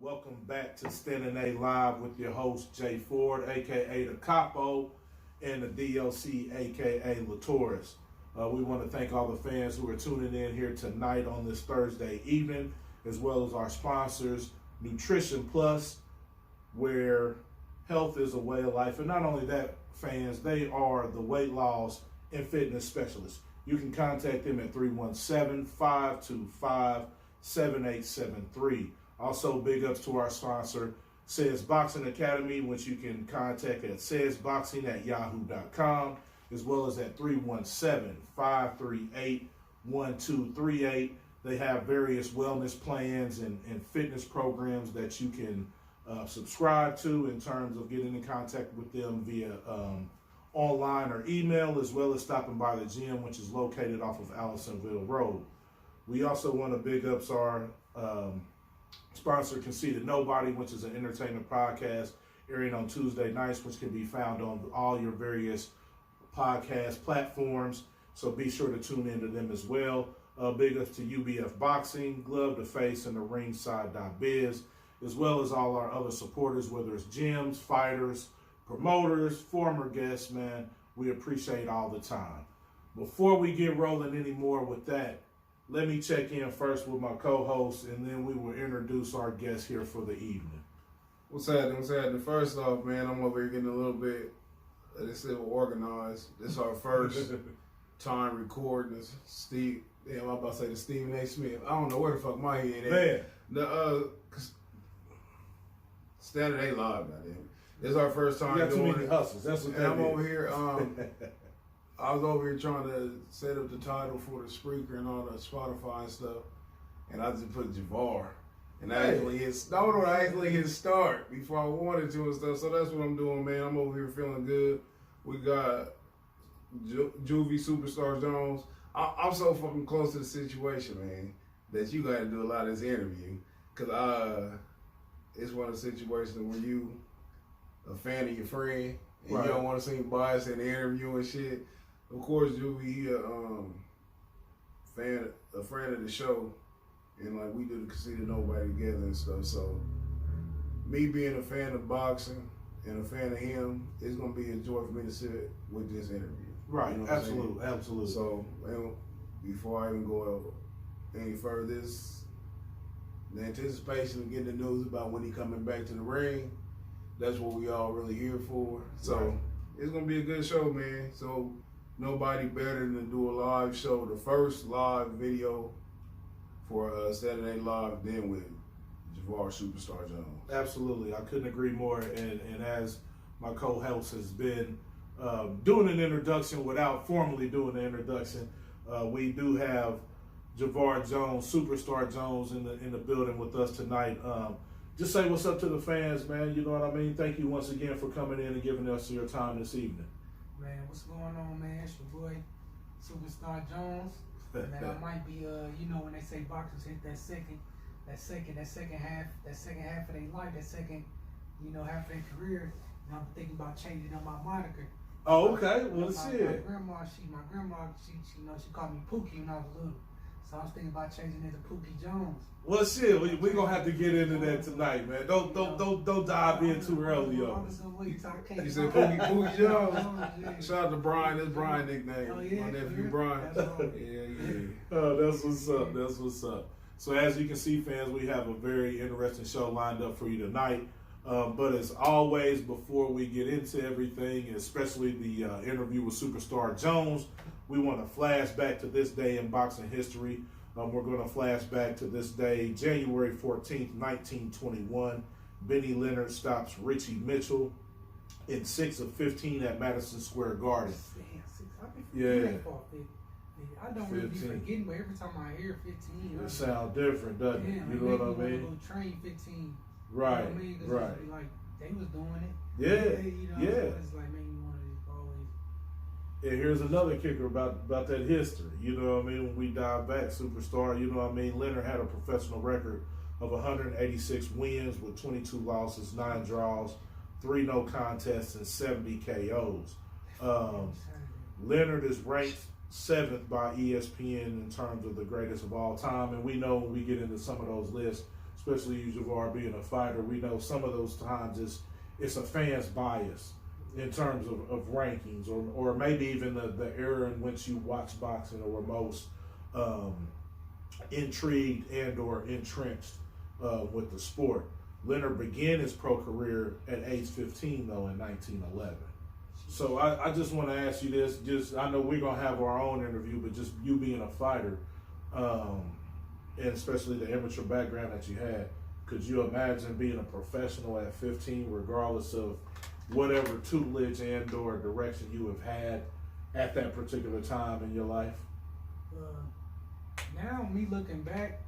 Welcome back to Standing A Live with your host, Jay Ford, a.k.a. the Capo, and the DOC, a.k.a. Latoris. We want to thank all the fans who are tuning in here tonight on this Thursday evening, as well as our sponsors, Nutrition Plus, where health is a way of life. And not only that, fans, they are the weight loss and fitness specialists. You can contact them at 317-525-7873. Also, big ups to our sponsor, Says Boxing Academy, which you can contact at saysboxing@yahoo.com, as well as at 317-538-1238. They have various wellness plans and fitness programs that you can subscribe to in terms of getting in contact with them via online or email, as well as stopping by the gym, which is located off of Allisonville Road. We also want to big ups our sponsor, Conceited Nobody, which is an entertainment podcast airing on Tuesday nights, which can be found on all your various podcast platforms. So be sure to tune into them as well. Big ups to UBF Boxing, Glove to Face, and the Ringside.biz, as well as all our other supporters, whether it's gyms, fighters, promoters, former guests, man. We appreciate all the time. Before we get rolling any more with that, let me check in first with my co-host, and then we will introduce our guest here for the evening. What's happening? First off, man, I'm over here getting a little bit, this is organized. This is our first time recording this. I'm about to say the Stephen A. Smith. I don't know where the fuck my head is. Man. The, Standard A Live, goddamn. This is our first time doing it. doing Too many hustles. That's what and that I'm is. over here, I was over here trying to set up the title for the Spreaker and all the Spotify and stuff, and I just put Javar. And I actually hit start before I wanted to and stuff. So that's what I'm doing, man. I'm over here feeling good. We got Juvie Superstar Jones. I'm so fucking close to the situation, man, that you got to do a lot of this interview. Because it's one of the situations where you a fan of your friend and you don't want to seem biased in the interview and shit. Of course, Juvie, he a friend of the show. And like we do the Conceited Nobody together and stuff. So me being a fan of boxing and a fan of him, it's gonna be a joy for me to sit with this interview. Right, you know absolutely. So before I even go any further, the anticipation of getting the news about when he coming back to the ring, that's what we all really here for. So it's gonna be a good show, man. So nobody better than to do a live show, the first live video for Saturday Live, then with Javar Superstar Jones. Absolutely, I couldn't agree more. And as my co-host has been doing an introduction without formally doing the introduction, we do have Javar Jones, Superstar Jones, in the building with us tonight. Just say what's up to the fans, man. You know what I mean? Thank you once again for coming in and giving us your time this evening. Man, what's going on, man? It's your boy, Superstar Jones. Man, I might be, when they say boxers hit that second half of their life, that second, half of their career, and I'm thinking about changing up my moniker. Oh, okay. Well, my shit. grandma, she called me Pookie when I was little. So I was thinking about changing it to Pookie Jones. Well, shit, we gonna have to get into that tonight, man. Don't dive in too early, yo. You said Pookie Jones. Shout out to Brian. That's Brian's nickname. Oh, yeah, my nephew Brian. Yeah. Oh, that's what's up. So as you can see, fans, we have a very interesting show lined up for you tonight. But as always, before we get into everything, especially the interview with Superstar Jones, we want to flash back to this day in boxing history. We're going to flash back to this day, January 14th, 1921. Benny Leonard stops Richie Mitchell in 6 of 15 at Madison Square Garden. Yeah. I don't really be forgetting, but every time I hear 15, it sounds different, doesn't it? You know what I mean? Little train 15. Right, you know what I mean? right. Be like, they was doing it. Yeah, So it's like making me want to just always. And here's another kicker about that history. You know what I mean? When we dive back, Superstar, you know what I mean? Leonard had a professional record of 186 wins with 22 losses, 9 draws, 3 no contests, and 70 KOs. Leonard is ranked 7th by ESPN in terms of the greatest of all time. And we know when we get into some of those lists, especially you, Javar, being a fighter, we know some of those times it's a fan's bias in terms of rankings, or maybe even the era in which you watch boxing or were most intrigued and or entrenched with the sport. Leonard began his pro career at age 15, though, in 1911. So I just want to ask you this. Just I know we're gonna have our own interview, but just you being a fighter, and especially the amateur background that you had, could you imagine being a professional at 15, regardless of whatever tutelage and or direction you have had at that particular time in your life? Now, me looking back,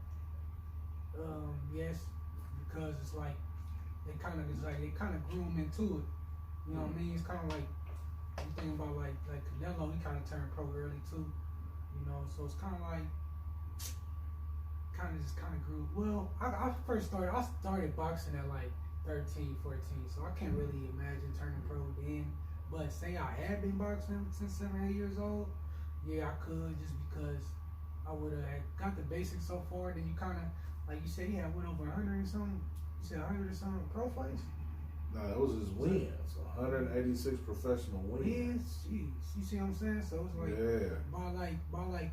yes, because it's like they kind of grew him into it. You know what I mean? It's kind of like you think about like Canelo. He kind of turned pro early too. You know, so it's kind of like grew. Well, I started boxing at like 13, 14, so I can't really imagine turning pro then. But say I had been boxing since 7, 8 years old, yeah, I could, just because I would have got the basics so far. Then you kind of, like you said, he had went over 100 and something. You said 100 or something pro fights? No, that was his wins. 186 professional wins. Jeez, you see what I'm saying? So it's like, by like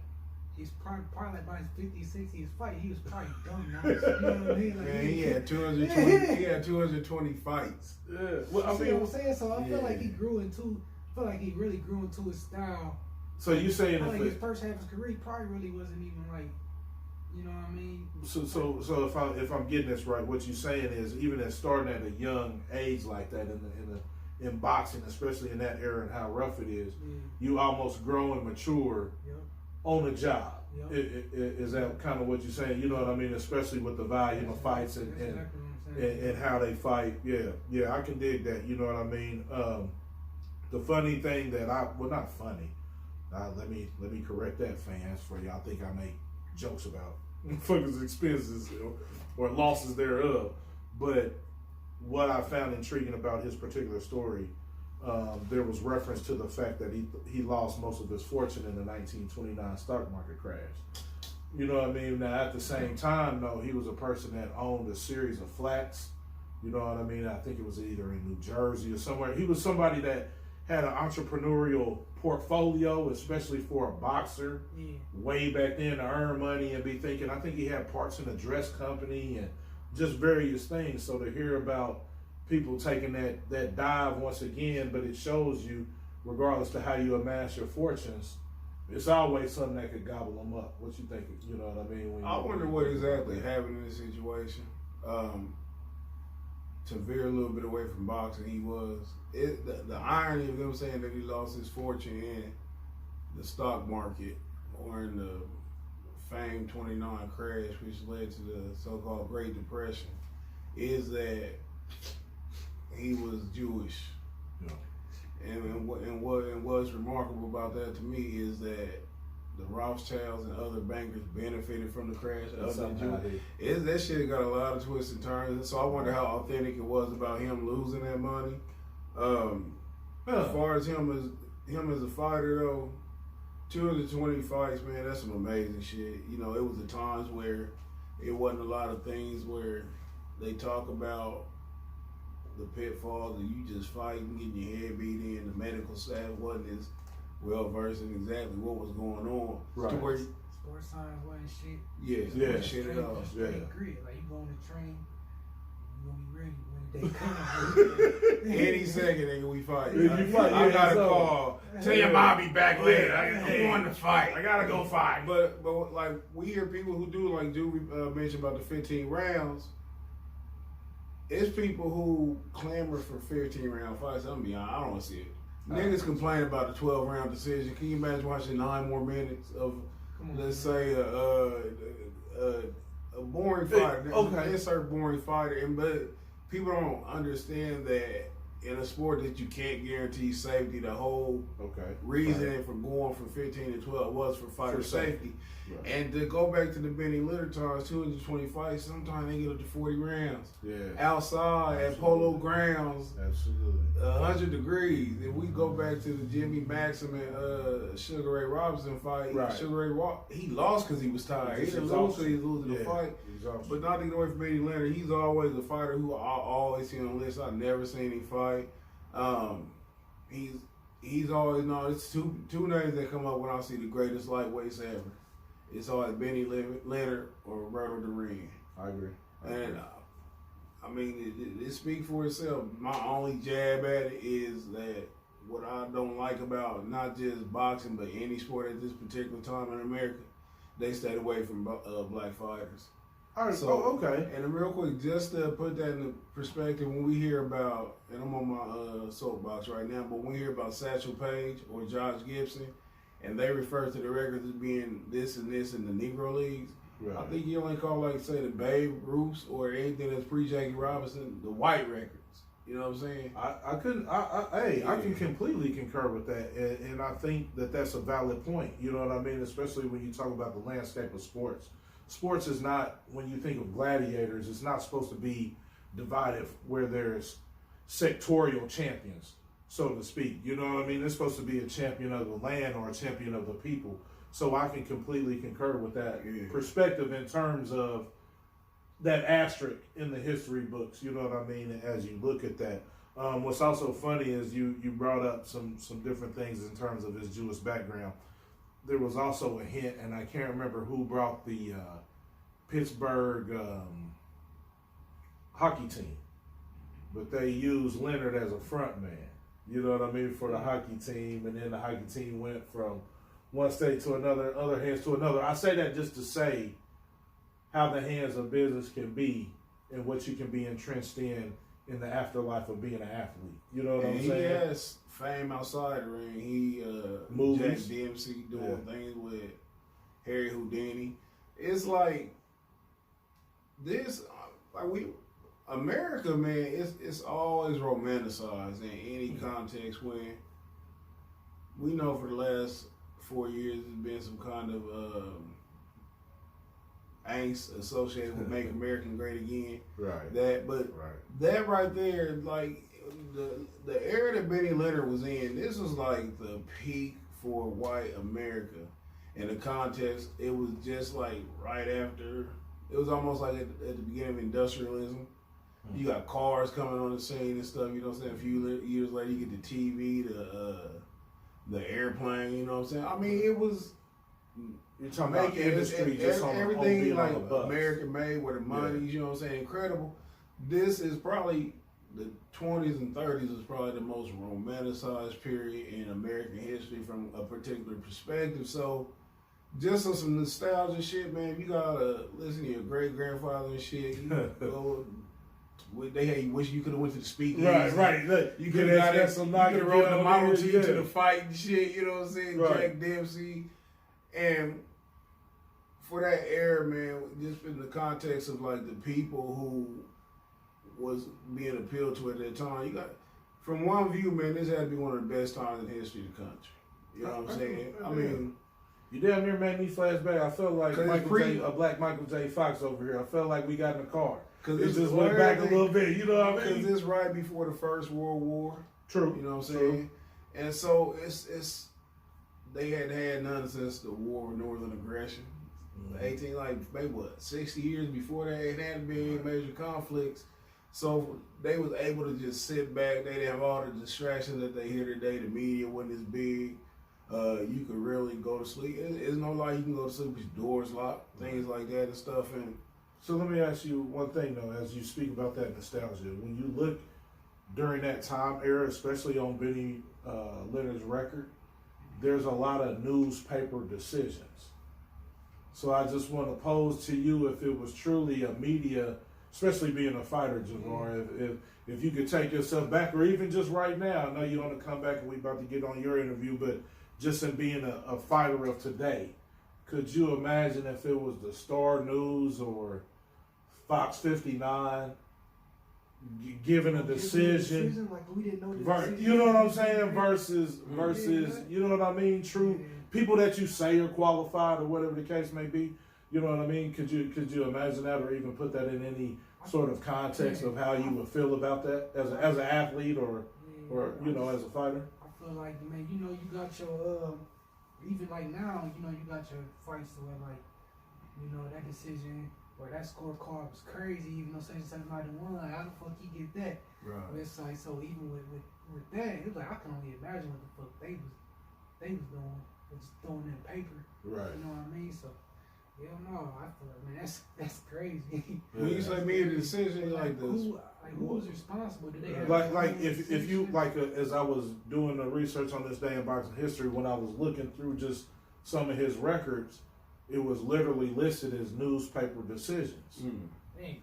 he's probably like by his 50, 60th fight, he was probably done now. You know what I mean? Like, Man, he had 220. He had 220 fights. Yeah. Well, I see mean, what I'm saying? So I feel like he grew into. I feel like he really grew into his style. so you saying like his first half of his career, he probably really wasn't even like, you know what I mean? So if I'm getting this right, what you're saying is even at starting at a young age like that in boxing, especially in that era and how rough it is, you almost grow and mature on the job. Is that kind of what you're saying? You know what I mean? Especially with the volume of fights and how they fight. Yeah, I can dig that. You know what I mean? The funny thing that not funny. Let me correct that, fans, for y'all think I make jokes about fuckers' expenses or losses thereof. But what I found intriguing about his particular story, there was reference to the fact that he lost most of his fortune in the 1929 stock market crash. You know what I mean? Now, at the same time, though, he was a person that owned a series of flats. You know what I mean? I think it was either in New Jersey or somewhere. He was somebody that had an entrepreneurial portfolio, especially for a boxer, way back then, to earn money and be thinking. I think he had parts in a dress company and just various things. So to hear about people taking that dive once again, but it shows you, regardless to how you amass your fortunes, it's always something that could gobble them up. What you think? You know what I mean? I wonder what exactly happened in this situation. To veer a little bit away from boxing, the irony of them saying that he lost his fortune in the stock market or in the famed 29 crash, which led to the so-called Great Depression, is that he was Jewish. Yeah. And what's remarkable about that to me is that the Rothschilds and other bankers benefited from the crash. That shit got a lot of twists and turns. So I wonder how authentic it was about him losing that money. As far as him as a fighter though, 220 fights, man, that's some amazing shit. You know, it was the times where it wasn't a lot of things where they talk about the pitfalls of you just fighting, getting your head beat in. The medical staff wasn't as well versed in exactly what was going on. Right. To where sports science wasn't shit. Yeah, shit at all. Straight grit. Like you go on the train, you gonna be ready when they come. Any second, nigga, we fight. I gotta call. Tell your mom be back later. I'm going to fight. I gotta go fight. But like we hear people who do, like mentioned about the 15 rounds. It's people who clamor for 15 round fights. I'm be honest, I don't want to see it. Niggas complain about the 12 round decision. Can you imagine watching 9 more minutes of, let's say, a boring fighter? Okay. Insert boring fighter. But people don't understand that in a sport that you can't guarantee safety, the whole reasoning for going from 15 to 12 was for fighter safety. Right. And to go back to the Benny Leonard times, 220 fights, sometimes they get up to 40 rounds. Yeah. Outside at polo grounds, Absolutely. 100 degrees. If we go back to the Jimmy Maxim and Sugar Ray Robinson fight, Right. Sugar Ray he lost because he was tired. He didn't lose because he was losing the fight. Exhaustion. But not to get away from Benny Leonard, he's always a fighter who I always see on the list. I've never seen him fight. He's always it's two names that come up when I see the greatest lightweights ever. It's always Benny Leonard or Roberto Duran. I agree. And I mean, it speaks for itself. My only jab at it is that what I don't like about not just boxing but any sport at this particular time in America, they stayed away from black fighters. All right. So, okay. And real quick, just to put that in perspective, when we hear about, and I'm on my soapbox right now, but when we hear about Satchel Paige or Josh Gibson, and they refer to the records as being this and this in the Negro Leagues, Right. I think you only call, like, say, the Babe Ruths or anything that's pre-Jackie Robinson, the white records. You know what I'm saying? I can completely concur with that, and I think that that's a valid point. You know what I mean? Especially when you talk about the landscape of sports. Sports is not, when you think of gladiators, it's not supposed to be divided where there's sectorial champions, so to speak. You know what I mean? It's supposed to be a champion of the land or a champion of the people. So I can completely concur with that perspective in terms of that asterisk in the history books. You know what I mean? As you look at that. What's also funny is you brought up some different things in terms of his Jewish background. There was also a hint, and I can't remember who brought the Pittsburgh hockey team, but they used Leonard as a front man. You know what I mean, for the hockey team, and then the hockey team went from one state to another, other hands to another. I say that just to say how the hands of business can be and what you can be entrenched in the afterlife of being an athlete. You know what I'm saying? He has fame outside the ring. He Movies. Jack Dempsey doing things with Harry Houdini. It's like this, America, man. It's always romanticized in any context when we know for the last 4 years there's been some kind of angst associated with Make America Great Again. Right. That right there, like the era that Benny Leonard was in, this was like the peak for white America. In the context, it was just like right after, it was almost like at the beginning of industrialism. Mm-hmm. You got cars coming on the scene and stuff, you know what I'm saying? A few years later, you get the TV, the airplane, you know what I'm saying? I mean, it was... You're talking about industry, just on everything on like the bus. American made, where the money, you know what I'm saying, incredible. This is probably the 20s and 30s is probably the most romanticized period in American history from a particular perspective. So, just on some nostalgia shit, man. If you gotta listen to your great grandfather and shit, you go. They wish you could have went to the speakeasy. Right. Look, you could have got some rode the Model T to the fight and shit. You know what I'm saying? Right. Jack Dempsey. And for that era, man, just in the context of like the people who was being appealed to at that time, you got, from one view, man, this had to be one of the best times in the history of the country. You know what I'm saying? I mean, you damn near made me flashback. I felt like a black Michael J. Fox over here. I felt like we got in the car. Cause it just went back a little bit. You know what I mean? Because it's right before the First World War. True. You know what I'm saying? And so it's. They had none since the War of Northern Aggression. 60 years before that, it hadn't been major conflicts. So they was able to just sit back. They didn't have all the distractions that they hear today. The media wasn't as big. You could really go to sleep. It's no lie you can go to sleep with your doors locked, things like that and stuff. And so let me ask you one thing though, as you speak about that nostalgia. When you look during that time era, especially on Benny Leonard's record, there's a lot of newspaper decisions. So I just want to pose to you, if it was truly a media, especially being a fighter, Javar, if you could take yourself back, or even just right now, I know you want to come back and we about to get on your interview, but just in being a fighter of today, could you imagine if it was the Star News or Fox 59 given a decision, like we didn't know the decision. You know what I'm saying, versus you know what I mean, true people that you say are qualified or whatever the case may be. You know what I mean? Could you imagine that, or even put that in any sort of context of how you would feel about that as an athlete or you know, as a fighter? I feel like, man, you know, you got your even like now, you know, you got your fights where like, you know, that decision or that scorecard was crazy, even though such and such might have won. How the fuck you get that? Right. But it's like, so even with that, it was like I can only imagine what the fuck they was doing, just throwing in paper. Right. You know what I mean? So hell no, I feel like, man, that's crazy. When you say made a decision, like this, who was responsible? Did they have like if you like as I was doing the research on this day in boxing history, when I was looking through just some of his records, it was literally listed as newspaper decisions.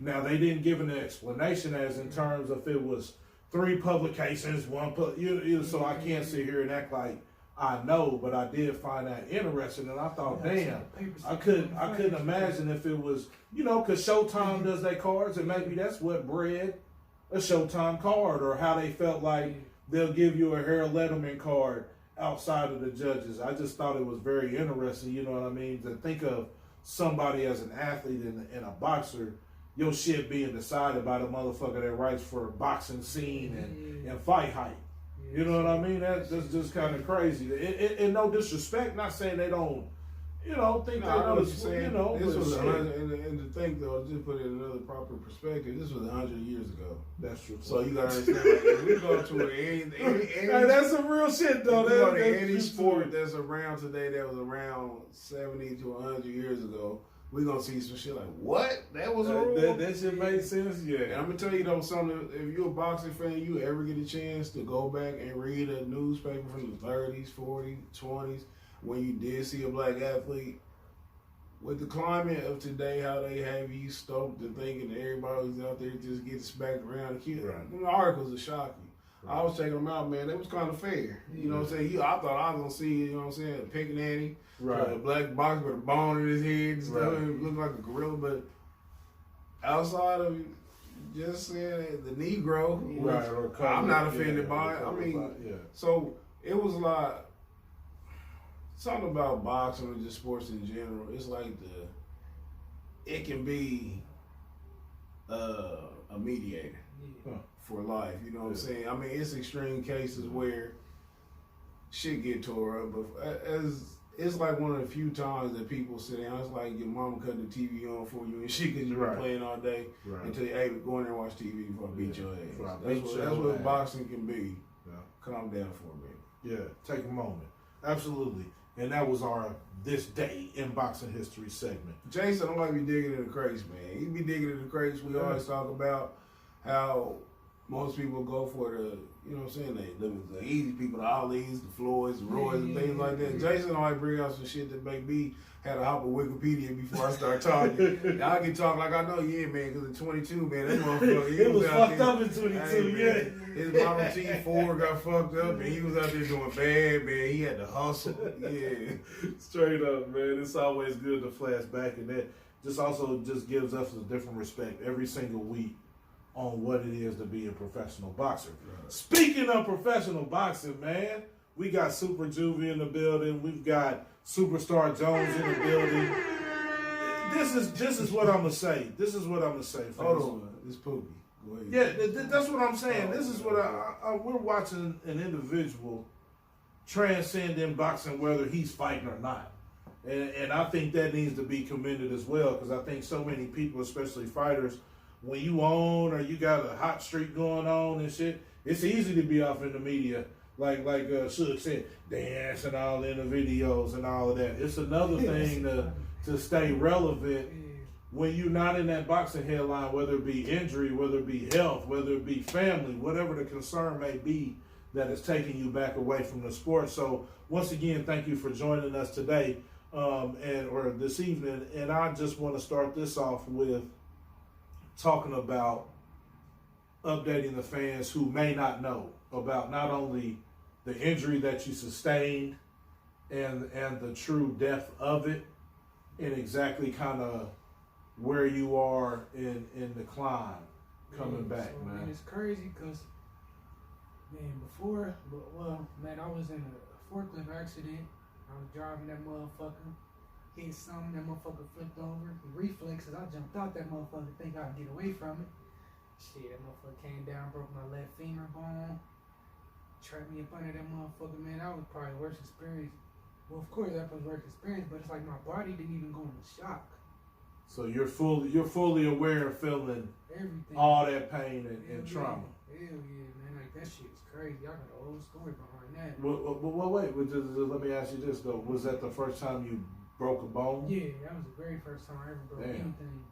Now they didn't give an explanation as in terms of if it was 3 publications, so I can't sit here and act like I know, but I did find that interesting, and I thought, damn, I couldn't imagine if it was, you know, because Showtime does their cards, and maybe that's what bred a Showtime card, or how they felt like they'll give you a Harold Letterman card outside of the judges. I just thought it was very interesting, you know what I mean, to think of somebody as an athlete and a boxer, your shit being decided by the motherfucker that writes for boxing scene and fight hype. You know what I mean? That's just kind of crazy. And no disrespect, not saying they don't, you know, think they know what you're saying. You know, this was and to think though, just put it in another proper perspective. This was 100 years ago. That's true. So you gotta understand, like, if we go to any hey, that's some real shit though. If we go to any sport that's around today that was around 70 to 100 years ago, we're gonna see some shit like, what? That was a rule? That shit made sense, yeah. And I'm gonna tell you though something, if you're a boxing fan, you ever get a chance to go back and read a newspaper from the 30s, 40s, 20s, when you did see a black athlete, with the climate of today, how they have you stoked and thinking that everybody's out there just getting smacked around. The articles are shocking. Right. I was checking them out, man. They was kind of fair. You know what I'm saying? I thought I was going to see, you know what I'm saying, a pickaninny, a black boxer with a bone in his head and stuff. It looked like a gorilla, but outside of just saying the Negro, I'm not offended by it. I mean, so it was like something about boxing or just sports in general. It's like it can be a mediator for life. You know what I'm saying? I mean, it's extreme cases where shit get tore up, but it's like one of the few times that people sit down. It's like your mama cut the TV on for you and shit because you've been playing all day until you, hey, go in there and watch TV before I beat your ass. That's what boxing can be. Yeah. Calm down for a minute. Yeah, take a moment. Absolutely. And that was our This Day in Boxing History segment. Jason don't like be digging in the crates, man. He be digging in the crates. We always talk about how most people go for the, you know what I'm saying, the easy people, the Ali's, the Floyds, the Roys, and things like that. Jason don't like bring out some shit that make me had to hop on Wikipedia before I start talking. I can talk like I know, man, because in 22, man, that motherfucker, he was fucked up in 22, hey, his Model T4 got fucked up, and he was out there doing bad, man. He had to hustle, Straight up, man. It's always good to flash back, and that just also just gives us a different respect every single week on what it is to be a professional boxer. Right. Speaking of professional boxing, man, we got Super Juvie in the building. We've got Superstar Jones in the building. This is what I'm gonna say. This is what I'm gonna say. Hold on, it's Poopy. Go ahead. Yeah, that's what I'm saying. This is what we're watching an individual transcend in boxing, whether he's fighting or not. And I think that needs to be commended as well, because I think so many people, especially fighters, when you own or you got a hot streak going on and shit, it's easy to be off in the media, like Suge said, dancing all in the videos and all of that. It's another thing to stay relevant when you're not in that boxing headline, whether it be injury, whether it be health, whether it be family, whatever the concern may be that is taking you back away from the sport. So once again, thank you for joining us today or this evening. And I just want to start this off with talking about updating the fans who may not know about not only the injury that you sustained and the true depth of it, and exactly kind of where you are in the climb coming back, so, man. It's crazy because, man, I was in a forklift accident. I was driving that motherfucker, hit something, that motherfucker flipped over. The reflexes, I jumped out that motherfucker, think I could get away from it. Shit, that motherfucker came down, broke my left femur bone, trapped me up under that motherfucker, man. That was probably the worst experience. Well, of course, that was the worst experience, but it's like my body didn't even go into shock. So you're fully aware of feeling Everything. all that pain and trauma. Hell yeah, man. Like, that shit is crazy. I got a whole story behind that. Well, wait. Just let me ask you this, though. Was that the first time you broke a bone? Yeah, that was the very first time I ever broke Damn. anything.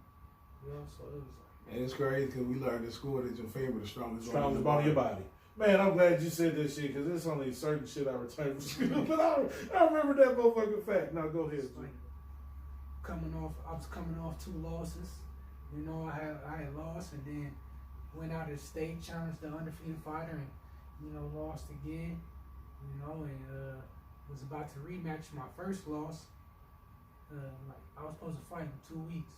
You know, so it was like... And it's crazy because we learned in school that your femur is the strongest Bone in your body. Man, I'm glad you said that shit because there's only certain shit I retain from school. But I remember that motherfucking fact. Now go ahead. It's like I was coming off 2 losses. You know, I had lost and then went out of the state, challenged the undefeated fighter and, you know, lost again. You know, and was about to rematch my first loss. Like I was supposed to fight in 2 weeks.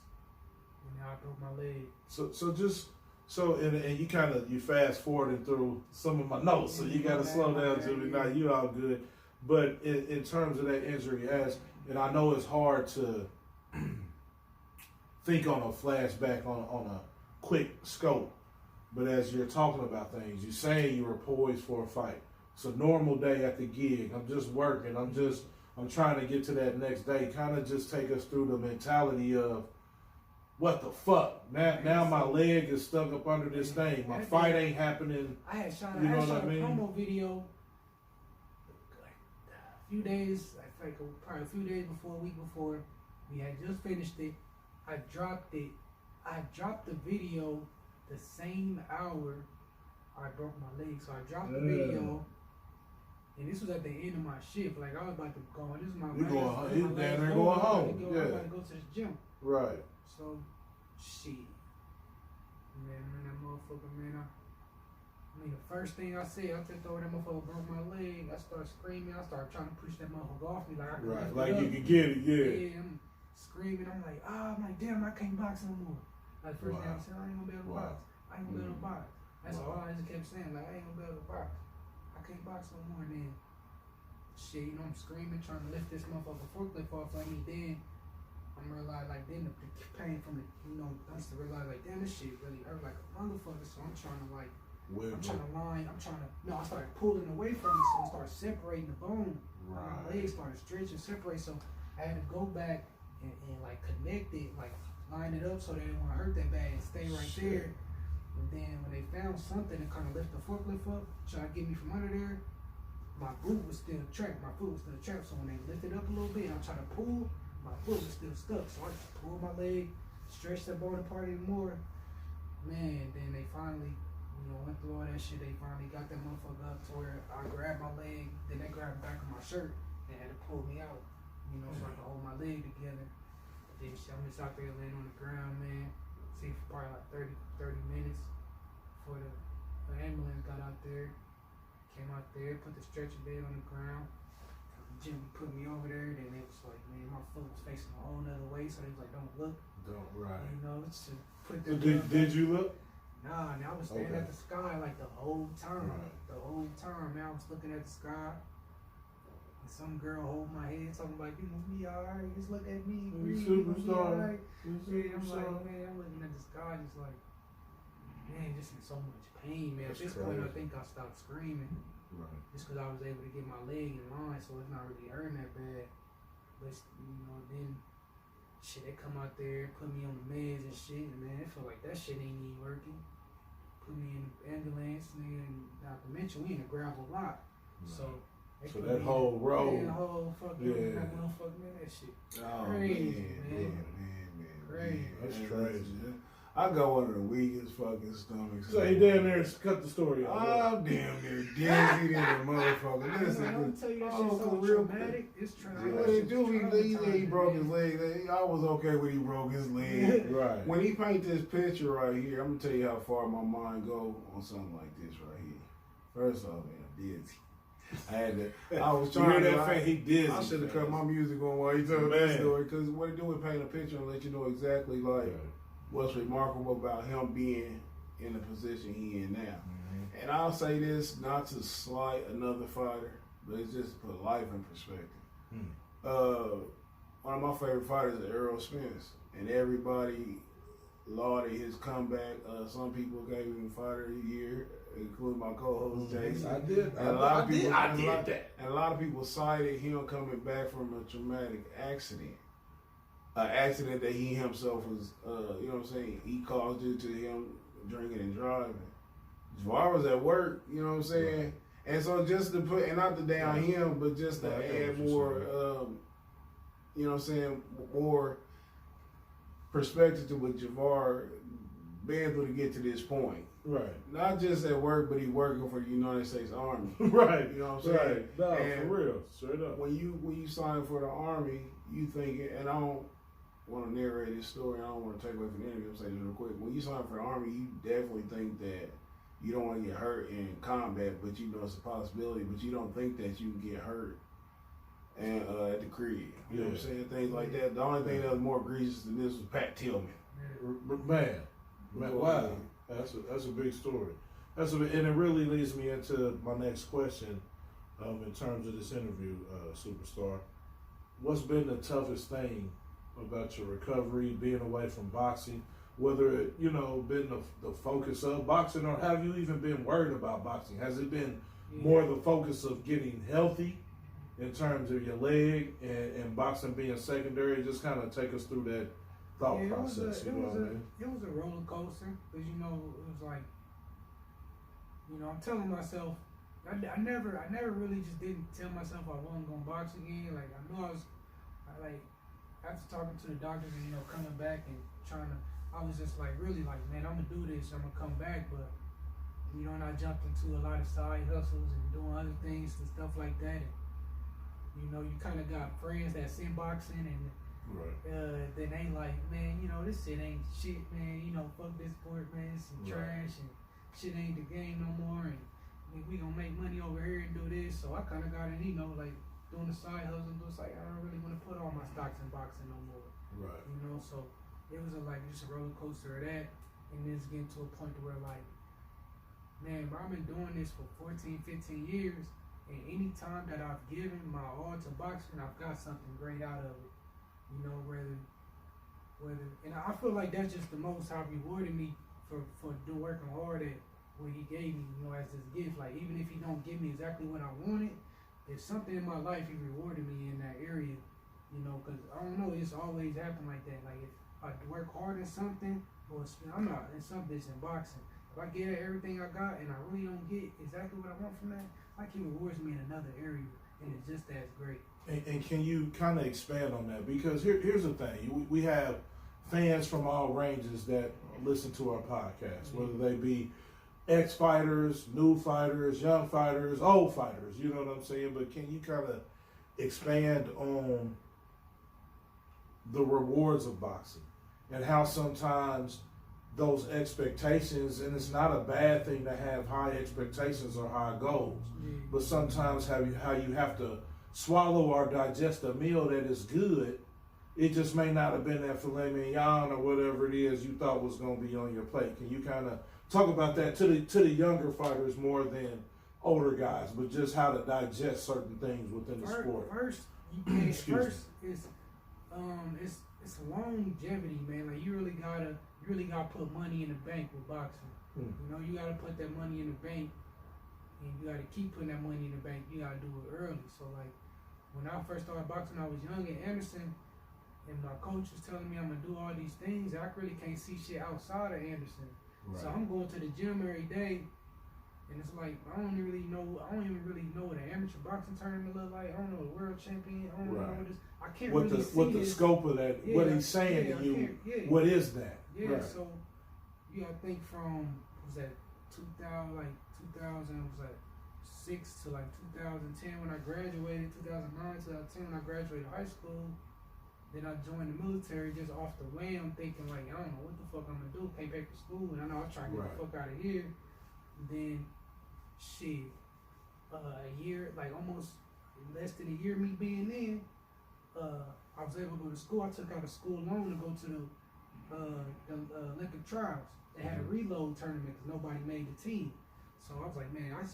And now I broke my leg. And you fast forwarding through some of my notes, so you gotta slow down to me. Now you all good. But in terms of that injury, and I know it's hard to think on a flashback on a quick scope, but as you're talking about things, you're saying you were poised for a fight. It's a normal day at the gig. I'm just working. I'm trying to get to that next day. Kind of just take us through the mentality of what the fuck. Now my leg is stuck up under this thing. My fight ain't happening. I had shot a mean? promo video like a few days, probably a few days before, a week before. We had just finished it. I dropped it. I dropped the video the same hour I broke my leg. So I dropped the video. And this was at the end of my shift. Like I was about to go. This is my last. You down there going home. I was about to go to the gym. Right. So, shit. Man, that motherfucker, man. I mean, the first thing I said, I just thought that motherfucker broke my leg. I started screaming. I started trying to push that motherfucker off me. Like, I could lift it Like up. you could get it, yeah. Yeah, I'm screaming. I'm like, damn, I can't box no more. Like, first thing I said, I ain't gonna be able to box. I ain't gonna be able to box. That's all I just kept saying. Like, I ain't gonna be able to box. I can't box no more. And then, shit, you know, I'm screaming, trying to lift this motherfucker forklift off like me. Then, I'm realizing, like, then the pain from the, you know, I used to realize, like, damn, this shit really hurt like a motherfucker. So I'm trying to, like, I started pulling away from it, so I started separating the bone. Right. My legs started stretching, separate. So I had to go back and like connect it, like line it up so they didn't want to hurt that bad and stay right there. And then when they found something to kind of lift the forklift up, try to get me from under there, my boot was still trapped. My foot was still trapped. So when they lifted up a little bit, I tried to pull, my foot was still stuck. So I just pulled my leg, stretched that bone apart even more. Man, then they finally, you know, went through all that shit. They finally got that motherfucker up to where I grabbed my leg, then they grabbed the back of my shirt and had to pull me out, you know, so I could hold my leg together. Then I'm just out there laying on the ground, man. See for probably like 30 minutes before the ambulance got out there. Came out there, put the stretcher bed on the ground. Jimmy put me over there, then it was like, man, my foot was facing a whole nother way, so they was like, don't look. Right. You know, to put the Did you look? Nah, I was staring at the sky like the whole time. Right. The whole time, man, I was looking at the sky. And some girl holding my head, talking like, you know, be alright, just look at me. Superstar. Yeah, I'm like, man, I'm looking at the sky, just like, man, just in so much pain, man. At this point, I think I stopped screaming. Right. Just because I was able to get my leg in line, so it's not really hurting that bad. But, you know, then, shit, they come out there, put me on the meds and shit, and man, it felt like that shit ain't even working. Put me in the ambulance, nigga, and not to mention, we in a gravel lot. Right. So that whole road. Yeah, that whole fucking, that motherfucker, man, that shit. Oh, Crazy, man. Crazy. That's crazy. I got one of the weakest fucking stomachs. So he damn near cut the story off. I'm damn near dizzy than a motherfucker. Listen, I'm tell you that shit's so traumatic. It's traumatic. He broke his leg. I was okay when he broke his leg. Right. When he paint this picture right here, I'm gonna tell you how far my mind go on something like this right here. First off, man, I'm dizzy. I was trying he did. I should have cut my music on while he told that story, because what he do is paint a picture and let you know exactly like what's remarkable about him being in the position he in now. Mm-hmm. And I'll say this not to slight another fighter, but it's just to put life in perspective. One of my favorite fighters is Errol Spence, and everybody lauded his comeback. Some people gave him Fighter of the Year, including my co-host Jason. I did. And a lot of people, I did that. And a lot of people cited him coming back from a traumatic accident. An accident that he himself was, you know what I'm saying, he caused due to him drinking and driving. Javar was at work, you know what I'm saying? Right. And so just to put, and not to down him, but just to add more, you know what I'm saying, more perspective to what Javar been able to get to this point. Right. Not just at work, but he working for the United States Army. Right. You know what I'm saying? Right. No, and for real. Straight up. When you sign for the Army, you think, and I don't want to narrate this story, I don't want to take away from the interview, I'm saying this real quick. When you sign for the Army, you definitely think that you don't want to get hurt in combat, but you know it's a possibility, but you don't think that you can get hurt and at the crib. You know what I'm saying? Things like that. The only thing that was more egregious than this was Pat Tillman. Man, wow. That's a big story. And it really leads me into my next question in terms of this interview, Superstar. What's been the toughest thing about your recovery, being away from boxing? Whether it, been the focus of boxing, or have you even been worried about boxing? Has it been more the focus of getting healthy in terms of your leg and boxing being secondary? Just kind of take us through that thought process. It was a roller coaster, because it was like, I'm telling myself, I never really just didn't tell myself I wasn't gonna box again. Like I knew after talking to the doctors and coming back and trying to, I was just like really like, man, I'm gonna do this, I'm gonna come back. But and I jumped into a lot of side hustles and doing other things and stuff like that. And you kind of got friends that's in boxing, and then they like, man, this shit ain't shit, man. Fuck this sport, man. It's some trash, and shit ain't the game no more. And we gonna make money over here and do this. So I kind of got it, like doing the side hustle. It's like I don't really want to put all my stocks in boxing no more. Right. So it was just a roller coaster of that, and then it's getting to a point where like, man, I've been doing this for 14, 15 years, and any time that I've given my all to boxing, I've got something great out of it. Whether, and I feel like that's just the most High rewarded me for working hard at what he gave me, as this gift. Like even if he don't give me exactly what I wanted, there's something in my life he rewarded me in that area, because I don't know, it's always happened like that. Like if I work hard in something, or I'm not in something that's in boxing, if I get everything I got and I really don't get exactly what I want from that, like he rewards me in another area, and it's just as great. And can you kind of expand on that? Because here's the thing. We have fans from all ranges that listen to our podcast, whether they be ex-fighters, new fighters, young fighters, old fighters, you know what I'm saying? But can you kind of expand on the rewards of boxing and how sometimes those expectations, and it's not a bad thing to have high expectations or high goals, but sometimes how you have to swallow or digest a meal that is good, it just may not have been that filet mignon or whatever it is you thought was going to be on your plate. Can you kind of talk about that to the younger fighters more than older guys, but just how to digest certain things within the sport? First, it's longevity, man. Like you really gotta put money in the bank with boxing. You gotta put that money in the bank, and you gotta keep putting that money in the bank. You gotta do it early. So like when I first started boxing, I was young at Anderson, and my coach was telling me I'm gonna do all these things. I really can't see shit outside of Anderson. Right. So I'm going to the gym every day, and it's like I don't even really know what an amateur boxing tournament look like. I don't know the world champion. I don't know what this. I can't really see what the scope of that. What he's saying to you. What is that? Yeah. Right. So you gotta think from 2000 was like 6 to like 2010 when I graduated. 2009 to 2010 when I graduated high school. Then I joined the military just off the whim, thinking like, I don't know what the fuck I'm gonna do. Can't pay for school, and I know I'm trying to get the fuck out of here. Then, a year, like almost less than a year me being in, I was able to go to school. I took out a school loan to go to the Olympic trials. They had a reload tournament because nobody made the team. So I was like, man, I'm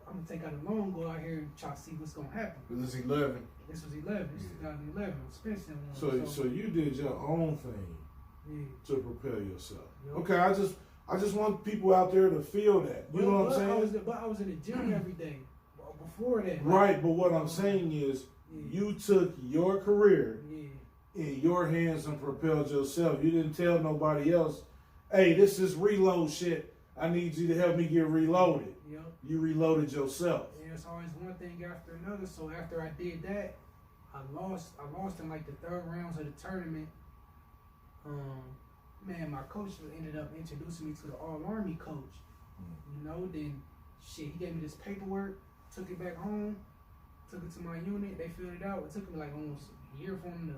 gonna take out a loan, go out here and try to see what's gonna happen. This is 11. This was 11. This was 2011. Expensive one. So you did your own thing Yeah. to prepare yourself. Yep. Okay, I just want people out there to feel that. You know what I'm saying? I was in the gym every day. Before that. Right, but what I'm saying is, you took your career in your hands and propelled yourself. You didn't tell nobody else, hey, this is reload shit. I need you to help me get reloaded. Yep. You reloaded yourself. Yeah, it's always one thing after another. So after I did that, I lost in like the third rounds of the tournament. Man, my coach ended up introducing me to the All-Army coach. You know, then shit, he gave me this paperwork, took it back home, took it to my unit, they filled it out. It took me like almost a year for them to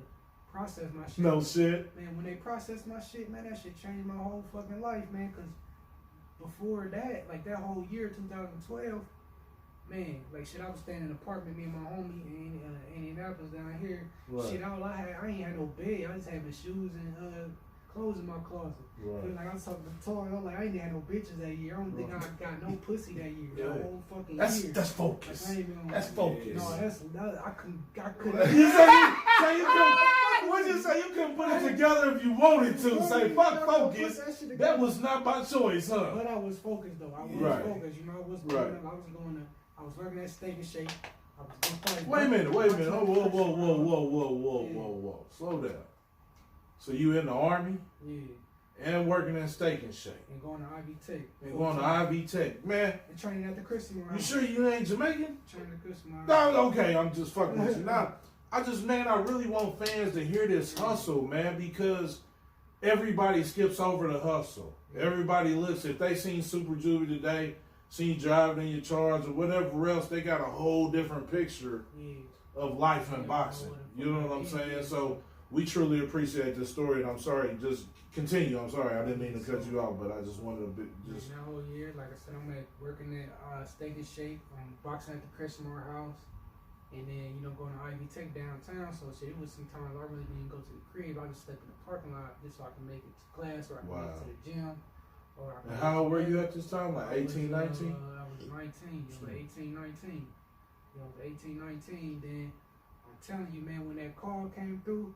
process my shit. No shit. Man, when they processed my shit, man, that shit changed my whole fucking life, man, because before that, like that whole year, 2012, man, like shit, I was staying in an apartment, me and my homie in Indianapolis down here. Right. Shit, I ain't had no bed. I just had my shoes and clothes in my closet. Right. Like I was talking to Toy, I'm like, I ain't had no bitches that year. I don't think I got no pussy that year. Yeah. That whole fucking year. That's focus. Like, I ain't even gonna, That's focus. No, I couldn't. You say you couldn't. What you say? You couldn't put it together if you wanted to. Say fuck focus. That was not my choice, huh? But I was focused though. I was Right. focused. You know, I was Right. I was working at Steak and Shake. I was going to Wait a minute. Oh, whoa. Slow down. So you in the Army Yeah. and working in Steak and Shake And going to Ivy Tech. and going to Ivy Tech, man. And training at the Christmas. You sure you ain't Jamaican? Training at the Christmas. No, okay. I'm just fucking with you. Now, I really want fans to hear this hustle, man, because everybody skips over the hustle. Everybody looks, if they seen Super Juvie today, seen Driving in Your Charge or whatever else, they got a whole different picture of life in boxing. You know what I'm saying? So we truly appreciate this story, and I'm sorry, just continue. I'm sorry, I didn't mean to cut you off, but I just wanted to just. That whole year, like I said, I'm working at Steak and Shake, boxing at the Christmas House. And then, going to Ivy Tech downtown. So shit, it was sometimes I really didn't go to the crib. I just slept in the parking lot just so I can make it to class or I can make it to the gym. And how old were you at this time? Like 18, 19? I was 19. 18, 19. 18, 19. Then I'm telling you, man, when that call came through.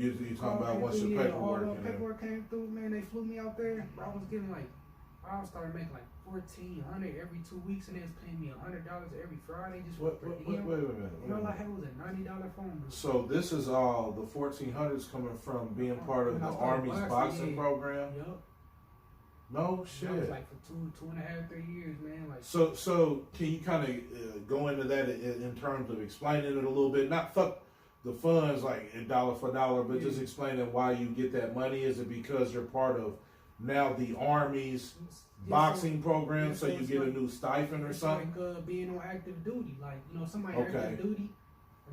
You talking about once your paperwork? All the paperwork came through, man. They flew me out there. I was getting I started making like $1,400 every 2 weeks, and they was paying me $100 every Friday just for per diem. Wait a minute. Like it was a $90 phone bill. So this is all the 1400s coming from being part of the Army's boxing program. Yup. No shit. That was like for 2.5, 3 years, man. Like so can you kind of go into that in terms of explaining it a little bit? Not fuck the funds like dollar for dollar, but just explaining why you get that money. Is it because you're part of now the Army's boxing program, so you get a new stipend or something? Like being on active duty, like somebody active duty,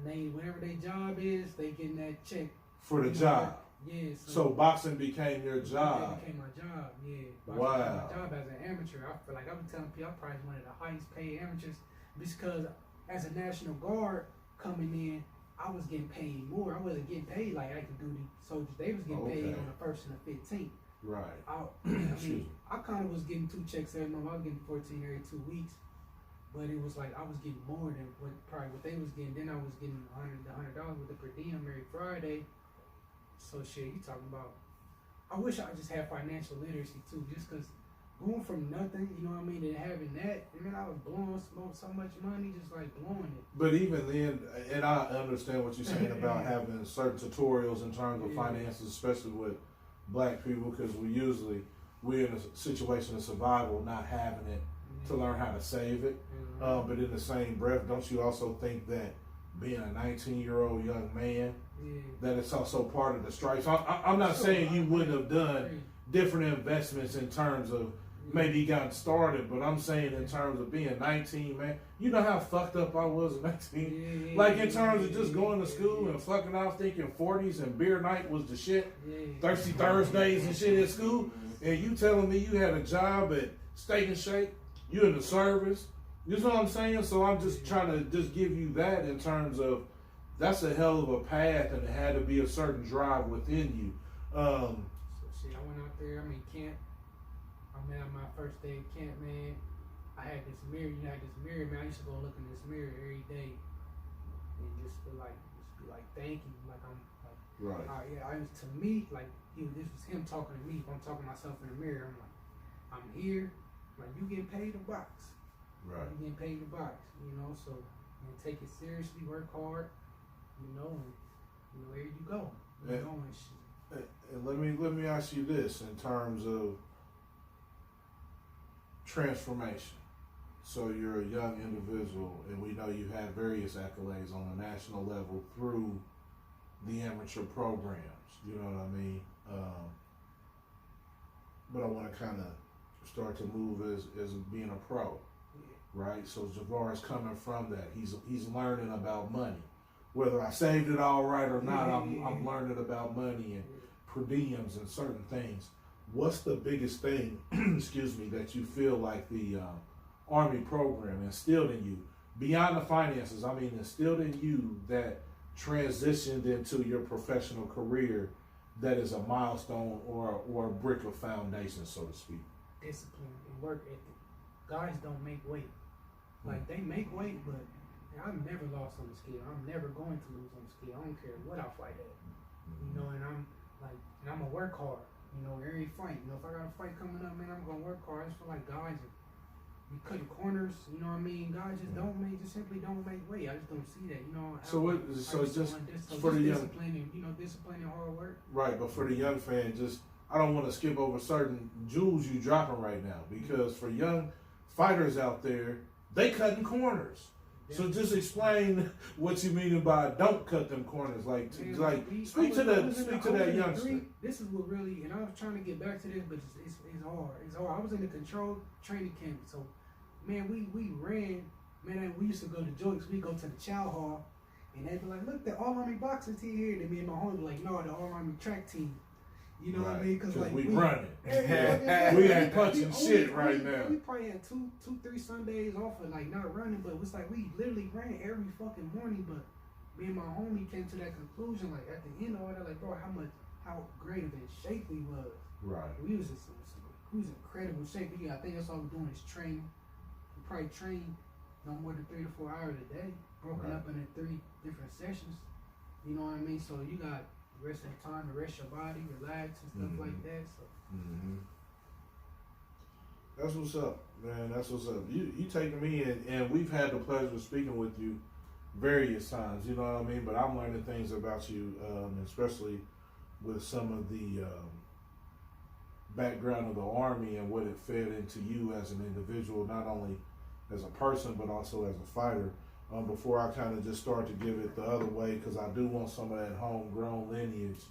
and whatever their job is, they getting that check for the job. Yeah. So boxing became your job. It became my job. Yeah. Wow. My job as an amateur. I feel like I've been telling people I'm probably one of the highest paid amateurs because as a National Guard coming in, I was getting paid more. I wasn't getting paid like active duty soldiers. They was getting paid on the 1st and the 15th. Right. I kind of was getting 2 checks every month. I was getting 14 every 2 weeks, but it was like I was getting more than what they was getting. Then I was getting $100 with the per diem every Friday. So shit, you talking about? I wish I just had financial literacy too, just because going from nothing, you know what I mean, to having that, I mean, I was blowing so much money, just like blowing it. But even then, and I understand what you're saying about having certain tutorials in terms of finances, especially with black people, because we're in a situation of survival, not having it to learn how to save it. But in the same breath, don't you also think that being a 19-year-old young man, that it's also part of the stripes? I'm not saying you wouldn't have done different investments in terms of maybe gotten started, but I'm saying in terms of being 19, man, you know how fucked up I was at 19? Like in terms of just going to school and fucking off thinking 40s and beer night was the shit, Thirsty Thursdays and shit at school, and you telling me you had a job at Steak and Shake, you in the service, you know what I'm saying? So I'm just trying to just give you that in terms of that's a hell of a path, and it had to be a certain drive within you. So shit, I went out there, camp. I met my first day at camp, man. I had this mirror. You had this mirror, man. I used to go look in this mirror every day and just be like, thank you. Like I'm like, Right. I was to me like this was him talking to me. If I'm talking to myself in the mirror, I'm like, I'm here. Like you getting paid to box. Right. You getting paid to box. You know, so and take it seriously, work hard. You know, and there you go. You know, and shit. And let me ask you this in terms of transformation. So you're a young individual, and we know you have various accolades on a national level through the amateur programs. You know what I mean? But I want to kind of start to move as being a pro, right? So Javar is coming from that. He's learning about money. Whether I saved it all right or not, I'm learning about money and per diems and certain things. What's the biggest thing, excuse me, that you feel like the Army program instilled in you, beyond the finances, I mean, instilled in you that transitioned into your professional career that is a milestone or a brick of foundation, so to speak? Discipline and work ethic. Guys don't make weight. Like, they make weight, but I've never lost on the scale. I'm never going to lose on the scale. I don't care what I fight at. You know, and I'm gonna work hard. You know, every fight. You know, if I got a fight coming up, man, I'm gonna work hard. I just feel like guys be cutting corners. You know what I mean? Guys just simply don't make weight. I just don't see that. You know. For the young, discipline and discipline and hard work. Right, but for the young fan, I don't want to skip over certain jewels you dropping right now, because for young fighters out there, they cutting corners. So just explain what you mean by don't cut them corners. Speak to that youngster. This is what really, and I was trying to get back to this, but it's hard. It's hard. I was in the controlled training camp, so man, we ran. Man, we used to go to Joyce. We go to the chow hall, and they'd be like, "Look, the All Army boxing team here." And me and my homie be like, "No, the All Army track team." You know what I mean? Because we running. Yeah, we ain't punching shit right now. We probably had two, 3 Sundays off of like not running, but it was like we literally ran every fucking morning. But me and my homie came to that conclusion, like at the end of it, like, bro, how great of in shape we was. Right. We was in we was in incredible shape. I think that's all we're doing is training. We probably train no more than 3 to 4 hours a day, broken up into 3 different sessions. You know what I mean? So you got rest of the time to rest your body, relax and stuff like that. So that's what's up, man. That's what's up. You taking me in, and we've had the pleasure of speaking with you various times. You know what I mean? But I'm learning things about you, especially with some of the background of the Army and what it fed into you as an individual, not only as a person but also as a fighter. Before I kind of just start to give it the other way, because I do want some of that homegrown lineage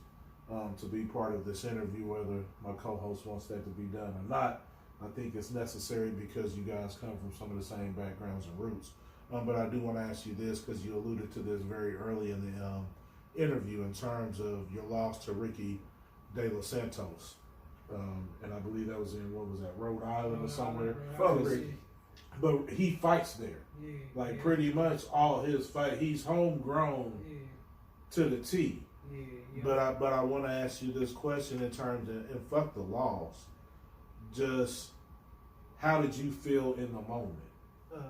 to be part of this interview, whether my co-host wants that to be done or not. I think it's necessary because you guys come from some of the same backgrounds and roots. But I do want to ask you this, because you alluded to this very early in the interview in terms of your loss to Ricky De Los Santos. And I believe that was in, Rhode Island or somewhere? Ricky. But he fights there. Pretty much all his fight, he's homegrown to the T. But I want to ask you this question in terms of, and fuck the laws, just how did you feel in the moment?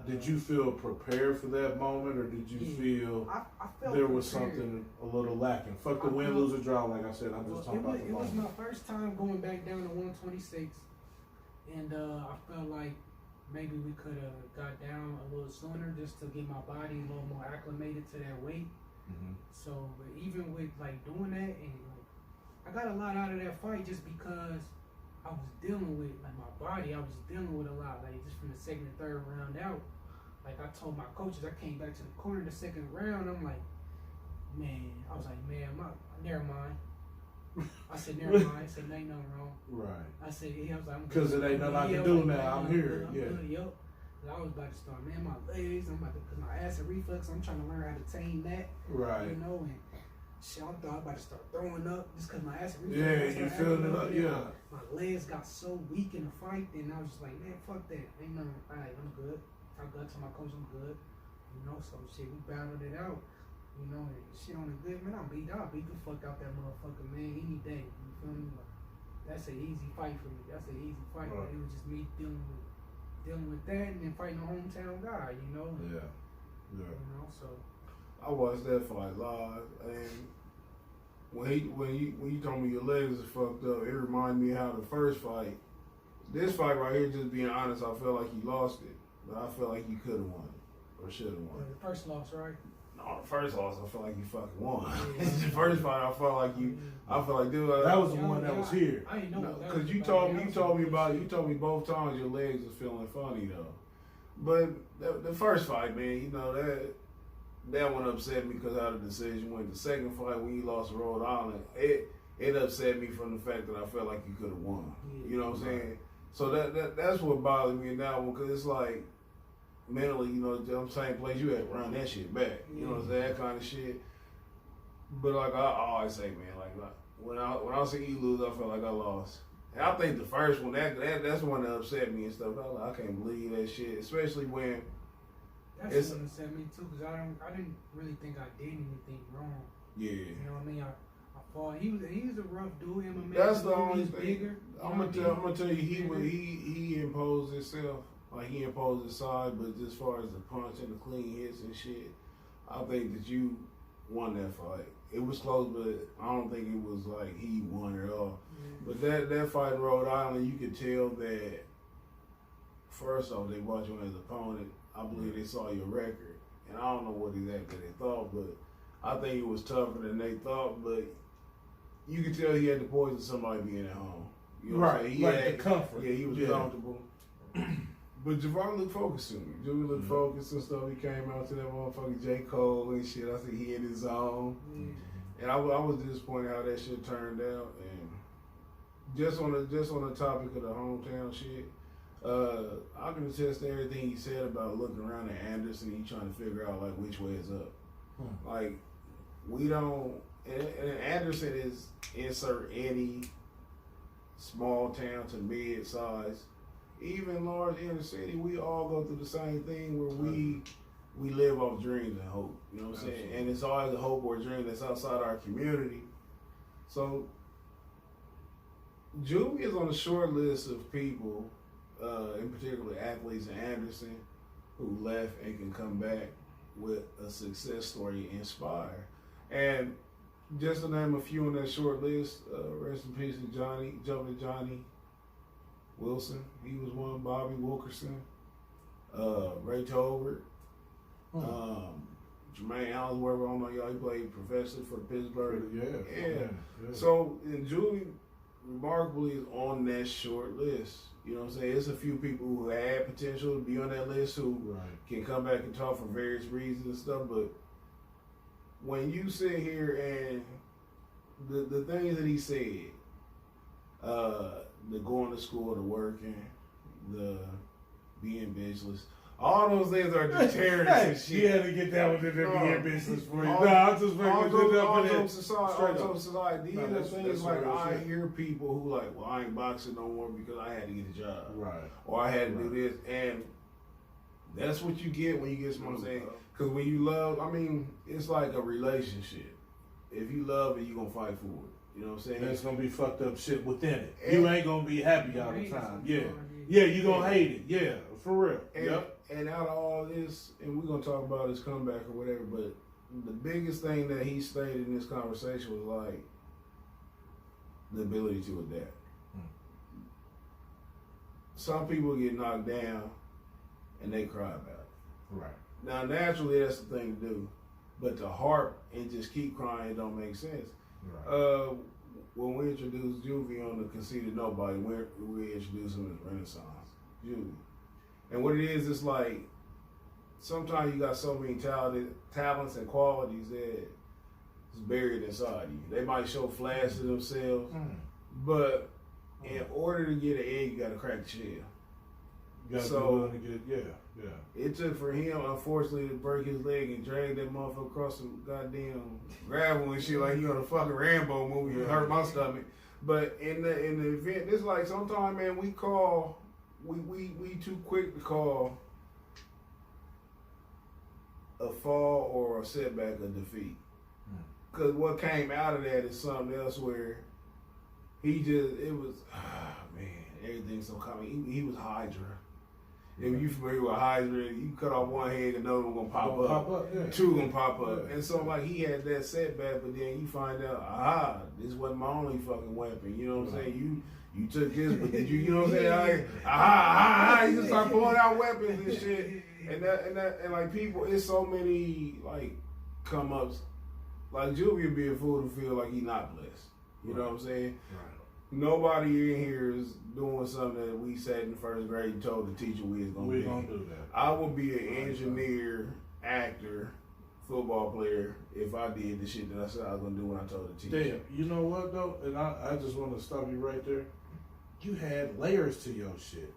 Did you feel prepared for that moment, or did you feel I felt there was prepared. Something a little lacking? Fuck the win, lose, or draw, like I said, I'm just talking about the It was moment. my first time going back down to 126, and I felt like maybe we could have got down a little sooner just to get my body a little more acclimated to that weight. So, but even with like doing that, and I got a lot out of that fight just because I was dealing with like my body. I was dealing with a lot, like just from the second and third round out. Like I told my coaches, I came back to the corner the second round. I'm like, man, never mind. I said, never mind. I said, ain't nothing wrong. Right. I said, I was like, because it ain't nothing I can do now. I'm here. Good, yup. I was about to start, man, my legs. Cause my acid reflux. I'm trying to learn how to tame that. Right. You know, and shit, I thought I was about to start throwing up just cause my acid reflux. Yeah, you feeling it up? Yeah. My legs got so weak in the fight, and I was just like, man, fuck that. Ain't nothing. All right, I'm good. I got to my coach, I'm good. You know, so shit, we battled it out. You know, and shit on the good, man. I'll beat the fuck out that motherfucker, man, any day. You feel me? Like, that's an easy fight for me. That's an easy fight. Right. It was just me dealing with dealing with that, and then fighting a hometown guy, you know. Yeah. You know, so. I watched that fight live, and when you told me your legs are fucked up, it reminded me how the first fight. This fight right here, just being honest, I felt like he lost it, but I felt like he could have won it or should have won it. The first loss, right? No, the first loss, I felt like you fucking won. Yeah. The first fight, I felt like you. I felt like, dude, That was the one that was here. I didn't know because you told me both times your legs was feeling funny though. But the first fight, man, you know that one upset me because how the decision went. The second fight when you lost to Rhode Island, it upset me from the fact that I felt like you could have won. Yeah. You know what I'm saying? So that's what bothered me in that one, because it's like mentally, you know, I'm same place you had, run that shit back. You know what I'm saying? That kind of shit. But like I always say, man, like when I see you lose, I feel like I lost. And I think the first one, that's the one that upset me and stuff. I was like, I can't believe that shit, especially when. That's the one that upset me too, because I didn't really think I did anything wrong. Yeah. You know what I mean? I fought. He was a rough dude. MMA. That's the dude, only he's thing. Bigger. I'm gonna tell you, he imposed himself. Like he imposed his side, but as far as the punch and the clean hits and shit, I think that you won that fight. It was close, but I don't think it was like he won it all. But that fight in Rhode Island, you could tell that. First off, they watched you as an opponent. I believe they saw your record, and I don't know what exactly they thought, but I think it was tougher than they thought. But you could tell he had the poison of somebody being at home. You know what I'm saying? He had the comfort. Yeah, he was comfortable. But Javar looked focused to me. Javar looked focused and stuff. He came out to that motherfucking J. Cole and shit. I said he in his zone. And I was disappointed how that shit turned out. And just on the topic of the hometown shit, I can attest to everything he said about looking around at Anderson and trying to figure out like which way is up. Like we don't. And Anderson is insert any small town to mid size. Even large inner city, we all go through the same thing where we live off dreams and hope. You know what I'm saying? And it's always a hope or a dream that's outside our community. So Juvie is on a short list of people, in particular athletes in Anderson, who left and can come back with a success story and inspire. And just to name a few on that short list, rest in peace to Johnny Wilson, he was one. Bobby Wilkerson, Ray Tolbert, Jermaine Allensworth. I don't know y'all. He played professionally for Pittsburgh. Yeah. So, and Julie, remarkably, is on that short list. You know what I'm saying? It's a few people who had potential to be on that list who can come back and talk for various reasons and stuff. But when you sit here and the things that he said, the going to school, the working, the being bitchless, all those things are deterrents and shit. You had to get that one in there being business for you. All jokes aside, these are things like I hear people who like, well, I ain't boxing no more because I had to get a job. Right. Or I had to do this. And that's what you get when you get what I'm saying. Because when you love, I mean, it's like a relationship. If you love it, you're going to fight for it. You know what I'm saying? There's gonna be fucked up shit within it. You ain't gonna be happy all the time. Yeah, you gonna hate it. Yeah, for real. And out of all this, and we're gonna talk about his comeback or whatever, but the biggest thing that he stated in this conversation was like the ability to adapt. Some people get knocked down and they cry about it. Right. Now, naturally, that's the thing to do, but to harp and just keep crying don't make sense. Right. When we introduced Juvie on the Conceited Nobody, we introduced him as Renaissance Juvie. And what it is, it's like sometimes you got so many talents and qualities that is buried inside you. They might show flashes of themselves, but in order to get an egg, you got to crack the shell. You gotta be willing to get, It took for him, unfortunately, to break his leg and drag that motherfucker across some goddamn gravel and shit like he on a fucking Rambo movie and hurt my stomach. But in the event, it's like sometimes, man, we too quick to call a fall or a setback a defeat. Because what came out of that is something else where everything's so common. He was Hydra. If you familiar with hydrant, you cut off one head, another one gonna pop up. Yeah. Two gonna pop up. And so like he had that setback, but then you find out, this wasn't my only fucking weapon. You know what I'm saying? You took this, but did you know what I'm saying? Like, you just start pulling out weapons and shit. And like people, it's so many like come ups. Like Julian be a fool to feel like he not blessed. You know what I'm saying? Right. Nobody in here is doing something that we sat in first grade and told the teacher we was gonna We're gonna do that. I would be an engineer, actor, football player if I did the shit that I said I was gonna do when I told the teacher. Damn, you know what though? And I just want to stop you right there. You had layers to your shit.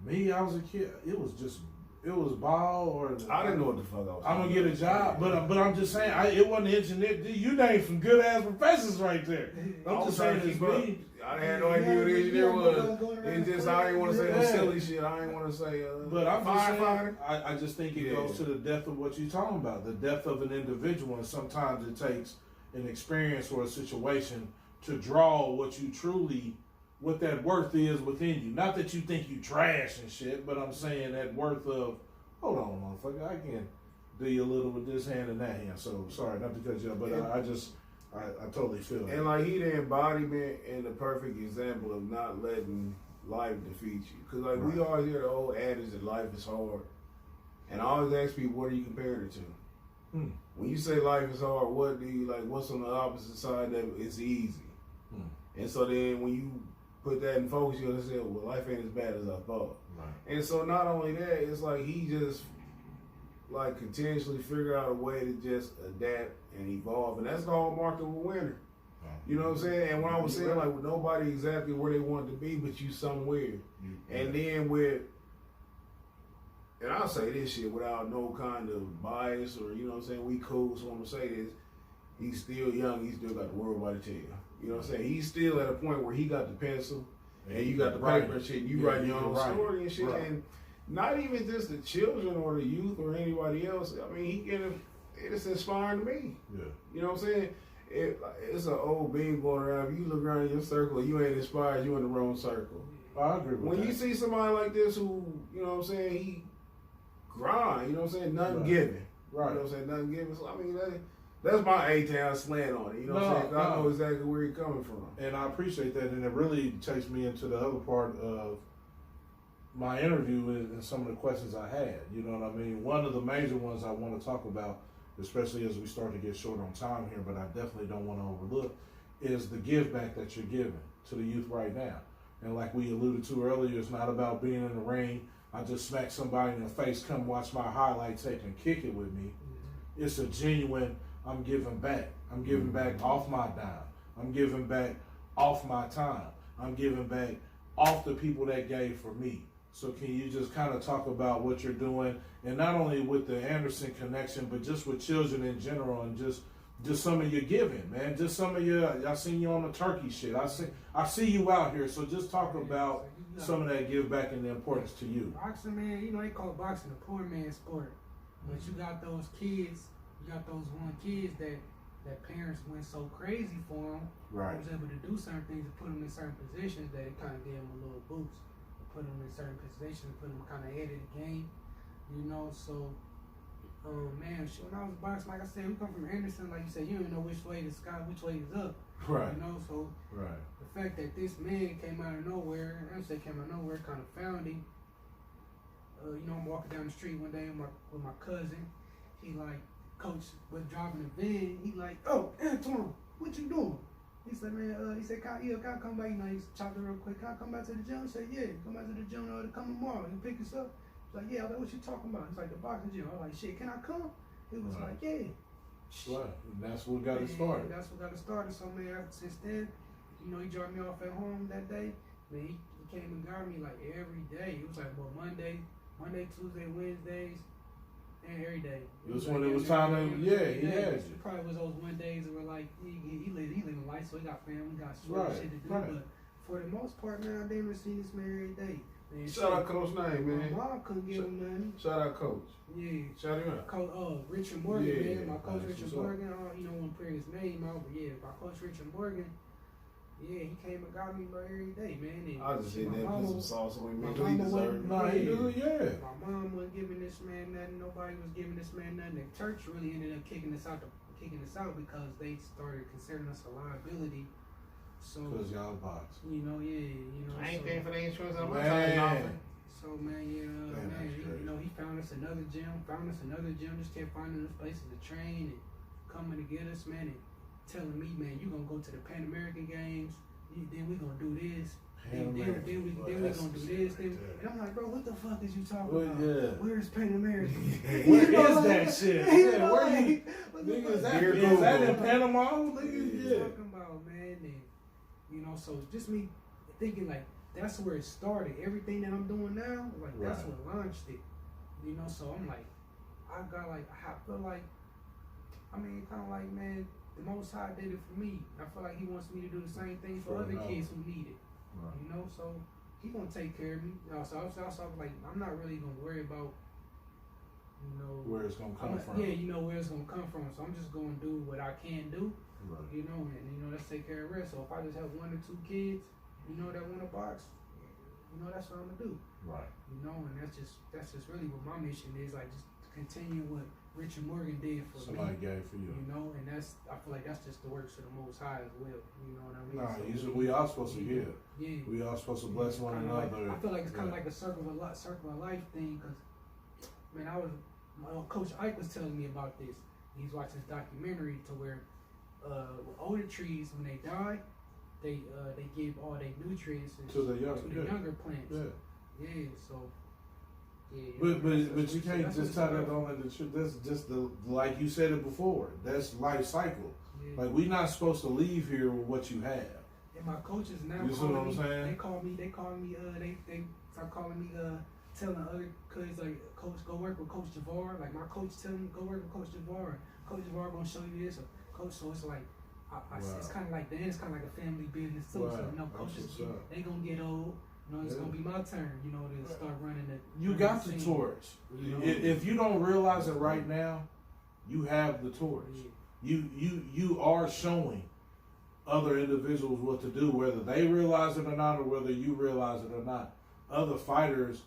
Me, I was a kid. It was ball or I didn't know what the fuck I was. I'm gonna get a job, but I'm just saying it wasn't engineer. You named some good ass professors right there. I'm just saying it's me. I had no idea what the engineer was. It's just I didn't want to say no silly shit. I didn't want to say. But I'm just firefighter. saying, I just think it goes to the depth of what you're talking about, the depth of an individual, and sometimes it takes an experience or a situation to draw what that worth is within you. Not that you think you trash and shit, but I'm saying that worth of, hold on, motherfucker, I can do you a little with this hand and that hand. So sorry, not because you, but I totally feel it. And like he the embodiment and the perfect example of not letting life defeat you. Cause like we always hear the old adage that life is hard, and I always ask people, what are you comparing it to? When you say life is hard, what do you like? What's on the opposite side that it's easy? And so then when you put that in focus, you'll say, well, life ain't as bad as I thought. Right. And so not only that, it's like he just like continuously figure out a way to just adapt and evolve, and that's the hallmark of a winner. You know what I'm saying? And when I was saying like with nobody exactly where they wanted to be, but you somewhere. And then and I'll say this shit without no kind of bias or you know what I'm saying, we cool, so I'm gonna say this. He's still young, he still got the world by the tail. You know what I'm saying? He's still at a point where he got the pencil and you got the paper and shit, and you write your own story and shit. And not even just the children or the youth or anybody else. I mean, it's inspiring to me. Yeah. You know what I'm saying? It's an old beam going around. If you look around in your circle and you ain't inspired, you in the wrong circle. I agree with that. When you see somebody like this who, you know what I'm saying, he grind, you know what I'm saying, nothing given. Right. You know what I'm saying, nothing given. So, I mean, that's my A-town slant on it. You know what I'm saying? I know exactly where he's coming from. And I appreciate that. And it really takes me into the other part of my interview and some of the questions I had. You know what I mean? One of the major ones I want to talk about, especially as we start to get short on time here, but I definitely don't want to overlook, is the give back that you're giving to the youth right now. And like we alluded to earlier, it's not about being in the ring. I just smack somebody in the face, come watch my highlight tape and kick it with me. It's a genuine, I'm giving back. I'm giving back off my dime. I'm giving back off my time. I'm giving back off the people that gave for me. So can you just kind of talk about what you're doing, and not only with the Anderson connection, but just with children in general, and just some of your giving, man. Just some of your, I seen you on the turkey shit. I see you out here. So just talk about some of that give back and the importance to you. Boxing, man, you know, they call boxing a poor man's sport. But you got those kids, kids that parents went so crazy for them. Right. Was able to do certain things and put them in certain positions that it kind of gave them a little boost. Put them in certain positions, put them kind of ahead of the game, you know. So, man, shit, when I was boxing, like I said, we come from Anderson. Like you said, you don't know which way the sky, which way is up. Right. You know, so the fact that this man came out of nowhere, I don't say came out of nowhere, kind of found him. You know, I'm walking down the street one day with my cousin. He like, coach was driving a van. He like, oh, Antoine, what you doing? He said, man, he said, can I come back? You know, he chopped it real quick. Can I come back to the gym? I said, yeah, come back to the gym. To come tomorrow. You pick us up. He's like, yeah. I was like, what you talking about? It's like the boxing gym. I was like, shit, can I come? He was like, yeah. Right. And that's what got it started. That's what got it started. So, man, since then, you know, he dropped me off at home that day. Man, he came and got me like every day. It was like, well, Monday, Tuesday, Wednesdays, and every day. It was when it was time to, he had you. Probably was those one days that were like, he living life, so he got family, got shit to do. But for the most part, man, I never seen this man every day. Man, shout out Coach Name, man. My mom couldn't give him nothing. Shout out Coach. Yeah. Shout him out. Coach Richard Morgan, man. My coach Richard what's Morgan, you know, I won't put his name out, but yeah, my coach Richard Morgan, Yeah, he came and got me, bro, every day, man. And I was just sitting there my put some mama- sauce on him. my Make he mama deserved went- it. No, he do, yeah. My mom wasn't giving this man nothing. Nobody was giving this man nothing. The church really ended up kicking us out because they started considering us a liability. So Cause y'all box. you know, I ain't so, paying for the insurance. I'm not Man. trying So man, Man, that's he, crazy. he found us another gym. Just kept finding us places to train and coming to get us, man, and telling me, man, you gonna go to the Pan American Games. Then we gonna do this. Then we gonna do this. And I'm like, bro, what the fuck is you talking Well, about? yeah. Where's Pan American? Where You know, is like- that shit? you Yeah, know, where you? like, what the Nigga, fuck is that, Here is that goes. in Panama? Nigga, What you yeah. talking about, man? And so just me thinking like that's where it started. Everything that I'm doing now, like that's Right. what launched it. So I'm like, I feel like, kind of like, man, the Most High did it for me. I feel like He wants me to do the same thing for other kids who need it. Right. So He gonna take care of me. So I was like, I'm not really gonna worry about, Where it's gonna come from. Yeah, where it's gonna come from. So I'm just gonna do what I can do. Right. And let's take care of the rest. So if I just have 1 or 2 kids, that want a box, that's what I'm gonna do. Right. And that's just really what my mission is, like just to continue what Richard Morgan did for Somebody me. gave for you. And I feel like that's just the works of the Most High as well. You know what I mean? Nah, So, we all supposed to give. Yeah. We all supposed to bless one Kinda another. I feel like it's kind of Yeah. like a circle of life thing. Cause man, my Coach Ike was telling me about this. He's watching this documentary to where older trees, when they die, they give all their nutrients To the young- to the yeah. younger plants. Yeah. Yeah. So. Yeah. But you can't just tie that on the truth. That's just like you said it before. That's life cycle. Yeah. Like we not supposed to leave here with what you have. And my coaches now You see calling what I'm me, saying? They call me. They start calling me. Telling other kids like, Coach, go work with Coach Javar. Like my coach telling me, go work with Coach Javar. Coach Javar gonna show you this. Or Coach, so it's like, it's kind of like it's kind of like a family business too. Wow. So That's coaches, what's up. they gonna get old. It's Yeah. gonna be my turn. To start running it. You got the torch. If you don't realize it right now, you have the torch. Yeah. You are showing other individuals what to do, whether they realize it or not, or whether you realize it or not. Other fighters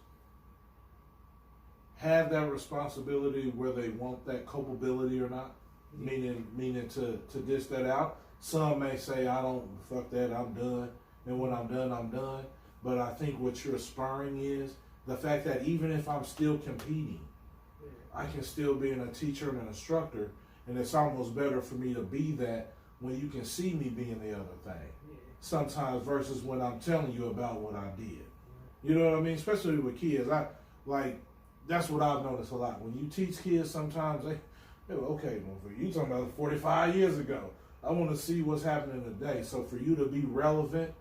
have that responsibility where they want that culpability or not, meaning to dish that out. Some may say, I don't, fuck that, I'm done, and when I'm done, I'm done. But I think what you're spurring is the fact that even if I'm still competing, I can still be a teacher and an instructor, and it's almost better for me to be that when you can see me being the other thing. Sometimes versus when I'm telling you about what I did. You know what I mean? Especially with kids. That's what I've noticed a lot. When you teach kids, sometimes they're okay, motherfucker, you talking about 45 years ago. I want to see what's happening today. So for you to be relevant,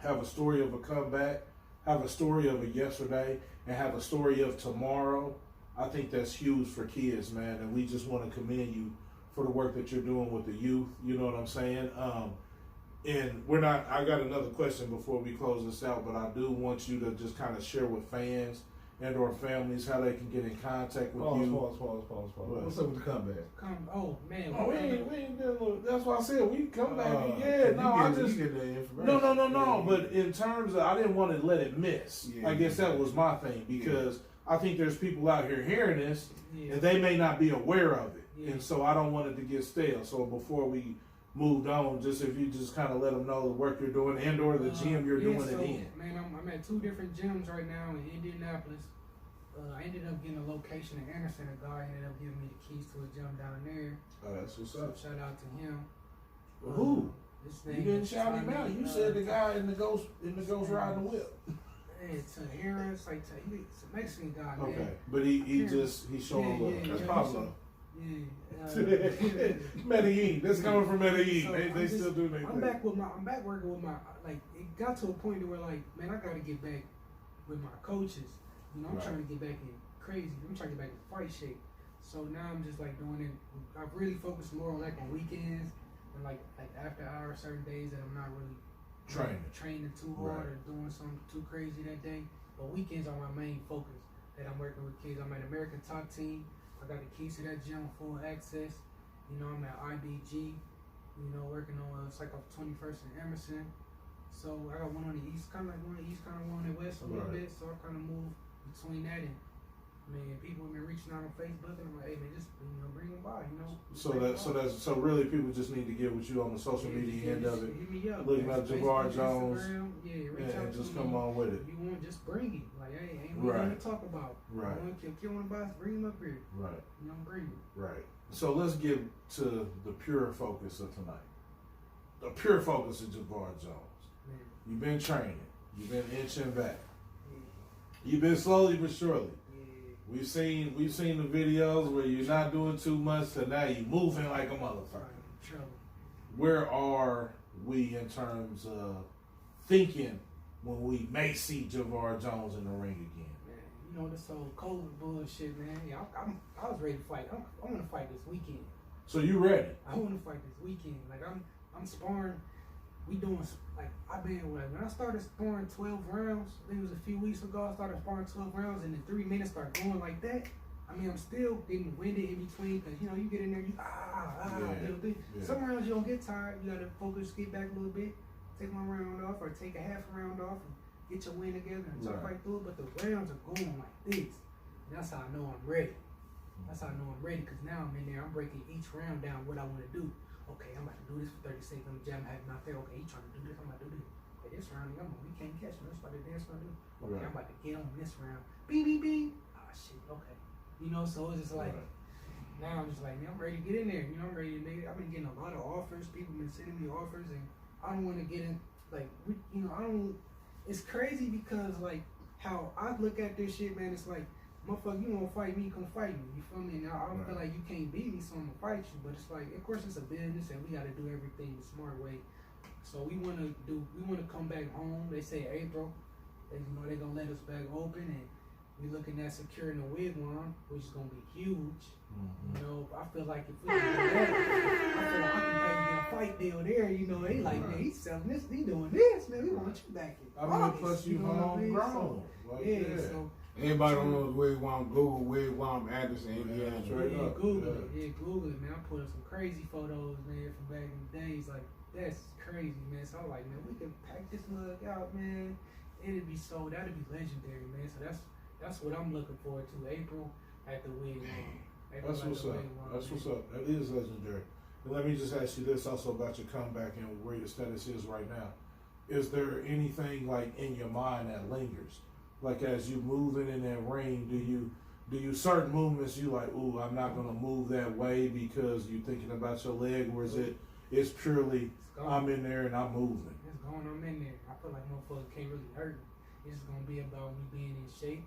have a story of a comeback, have a story of a yesterday, and have a story of tomorrow, I think that's huge for kids, man. And we just want to commend you for the work that you're doing with the youth. You know what I'm saying? And I got another question before we close this out, but I do want you to just kind of share with fans and or families how they can get in contact with you. Pause. What's up with the comeback? Oh man. Oh, we ain't did a little, that's why I said we come back. You get the information. No. But in terms of, I didn't want to let it miss. Yeah, I guess that was my thing because I think there's people out here hearing this Yeah. and they may not be aware of it, Yeah. and so I don't want it to get stale. So before we moved on, just if you just kind of let them know the work you're doing and or the gym you're doing it in. Man, I'm at 2 different gyms right now in Indianapolis. I ended up getting a location in Anderson. A guy ended up giving me the keys to a gym down there. Oh, that's what's So up. shout out to him. Who? His You name didn't is shout him out. You said the guy in the ghost riding the whip. Hey, Tahira, it's a Mexican guy, man. Okay, but he showing love. That's Pablo. Yeah. Medellin. That's coming from Medellin. So they still do their I'm thing. I'm back working with my, it got to a point where man, I gotta get back with my coaches. I'm Right. trying to get back in crazy. I'm trying to get back in fight shape. So now I'm just doing it. I've really focused more on on weekends and like after hours, certain days that I'm not really training too hard or doing something too crazy that day. But weekends are my main focus. That I'm working with kids. I'm at American Top Team. I got the keys to that gym, full access. I'm at IBG. You know, working on it's like off 21st and Emerson. So I got one on the east, kind of like one on the east, kind of one on the west a little Right. bit. So I kind of moved between that and. Man, people have been reaching out on Facebook, and I'm like, hey man, just bring them by, So really, people just need to get with you on the social media end of it. Hit me up. Looking up Javar Jones, reach out and just to come me. on with it. If you want, just bring it. Like, hey, ain't we going to talk about? Right. If you want to buy, bring him up here. Right. Bring him. Right. So let's get to the pure focus of tonight. The pure focus of Javar Jones. Man. You've been training. You've been inching back. Yeah. You've been slowly but surely. Yeah. We've seen the videos where you're not doing too much, to now you're moving like a motherfucker. Trouble. Where are we in terms of thinking when we may see Javar Jones in the ring again? Man, this whole COVID bullshit, man. Yeah, I was ready to fight. I want to fight this weekend. So you ready? I want to fight this weekend. Like I'm sparring. We doing like I've been like when I started sparring 12 rounds. I think it was a few weeks ago. I started sparring 12 rounds, and in 3 minutes start going like that. I mean, I'm still getting winded in between because you get in there, Some rounds you don't get tired. You gotta focus, get back a little bit, take one round off, or take a half round off, and get your wind together and jump right through it. But the rounds are going like this, and that's how I know I'm ready. That's how I know I'm ready because now I'm in there. I'm breaking each round down what I want to do. Okay, I'm about to do this for 30 seconds. I'm jamming, having out there. Okay, he trying to do this. I'm about to do this. Okay, this round, we can't catch me. That's about to dance. Okay, I'm about to get on this round. Bing, bing, bing. Ah, shit. Okay. So it's just like, now I'm just like, man, I'm ready to get in there. I'm ready to make it. I've been getting a lot of offers. People been sending me offers, and I don't want to get in, like, I don't, it's crazy because, like, how I look at this shit, man, it's like, motherfucker, you want to fight me, come fight me. You feel me? Now, I don't feel like you can't beat me, so I'm going to fight you. But it's like, of course, it's a business, and we got to do everything the smart way. So we want to come back home. They say April. They're going to let us back open, and we looking at securing a wigwam, which is going to be huge. Mm-hmm. I feel like if we do that, I feel like I can maybe get a fight deal there. They like, man, he's selling this, he doing this, man. We want you back in August, plus you homegrown. So anybody don't know the Wigwam, Google Wigwam Anderson, Indiana. Google it, man. I put up some crazy photos, man, from back in the days. Like, that's crazy, man. So I'm like, man, we can pack this mug out, man. That'd be legendary, man. So that's what I'm looking forward to. April at the Wigwam. That's what's up. That is legendary. And let me just ask you this also about your comeback and where your status is right now. Is there anything like in your mind that lingers? Like as you moving in that ring, do you certain movements you like, ooh, I'm not gonna move that way because you're thinking about your leg, or is it's purely I'm in there and I'm moving? It's going, I'm in there. I feel like motherfuckers can't really hurt me. It's just gonna be about me being in shape,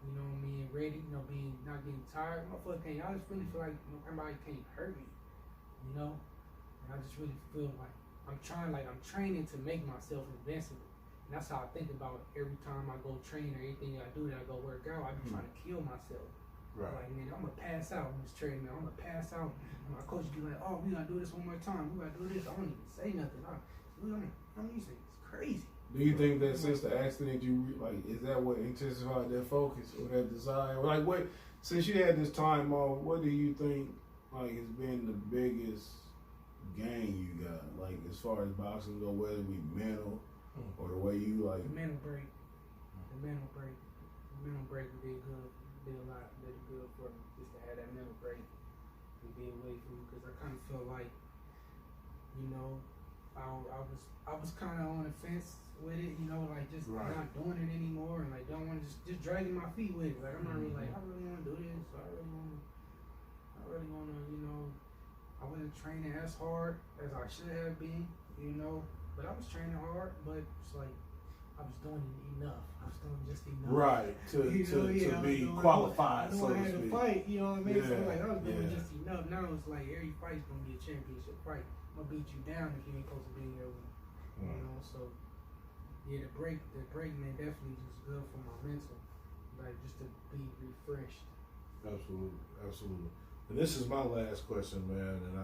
being ready, being not getting tired. Motherfucker can't. I just really feel like everybody can't hurt me, And I just really feel like I'm training to make myself invincible. And that's how I think about every time I go train or anything I do that I go work out. I be trying to kill myself. Right. Like, man, I'm gonna pass out on this treadmill. I'm gonna pass out. And my coach be like, oh, we gotta do this one more time. We gotta do this. I don't even say nothing. I'm used to it. It's crazy. Do you think that since the accident, is that what intensified that focus or that desire? Like, since you had this time off, what do you think, has been the biggest gain you got? Like, as far as boxing go, whether it be mental or the way you like. The mental break. The mental break would be good. Did a lot, really good for me just to have that mental break and be away from you, because I kind of feel like, I was kind of on the fence with it, like just not doing it anymore, and like don't want to just dragging my feet with it. Like I'm not really like I really want to do this. So I really want to, I wasn't training as hard as I should have been, but I was training hard, but it's like I was doing enough. I was doing just enough. Right, to be qualified, so to speak. I had to fight, you know what I mean? Yeah, So like I was doing just enough. Now it's like every fight's gonna be a championship fight. I'm gonna beat you down if you ain't supposed to be in there with me. So yeah, the break man definitely just good for my mental. Like just to be refreshed. Absolutely. And this is my last question, man, and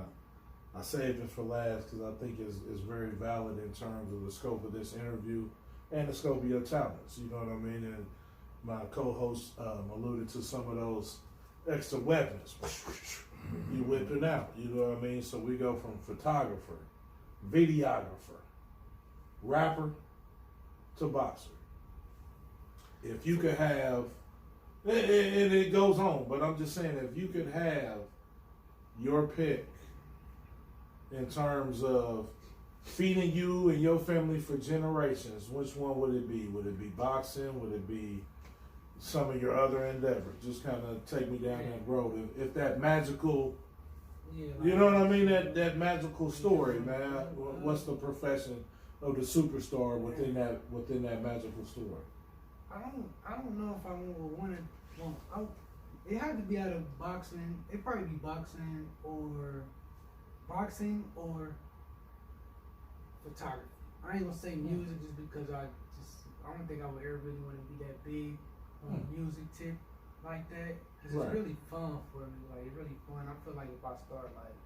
I saved it for last because I think it's very valid in terms of the scope of this interview and the scope of your talents, you know what I mean? And my co-host alluded to some of those extra weapons. you whipping out. You know what I mean? So we go from photographer, videographer, rapper to boxer. If you could have, and it goes on, but I'm just saying, if you could have your pick in terms of feeding you and your family for generations, which one would it be? Would it be boxing? Would it be some of your other endeavors? Just kind of take me down that road. If that magical, you know what I mean? That magical story, man. What's the profession of the superstar within that magical story? I don't know if I want to. It had to be out of boxing. It'd probably be boxing or photography. I ain't gonna say music just because I don't think I would ever really want to be that big on the music tip like that. Cause it's really fun for me. Like it's really fun. I feel like if I start like.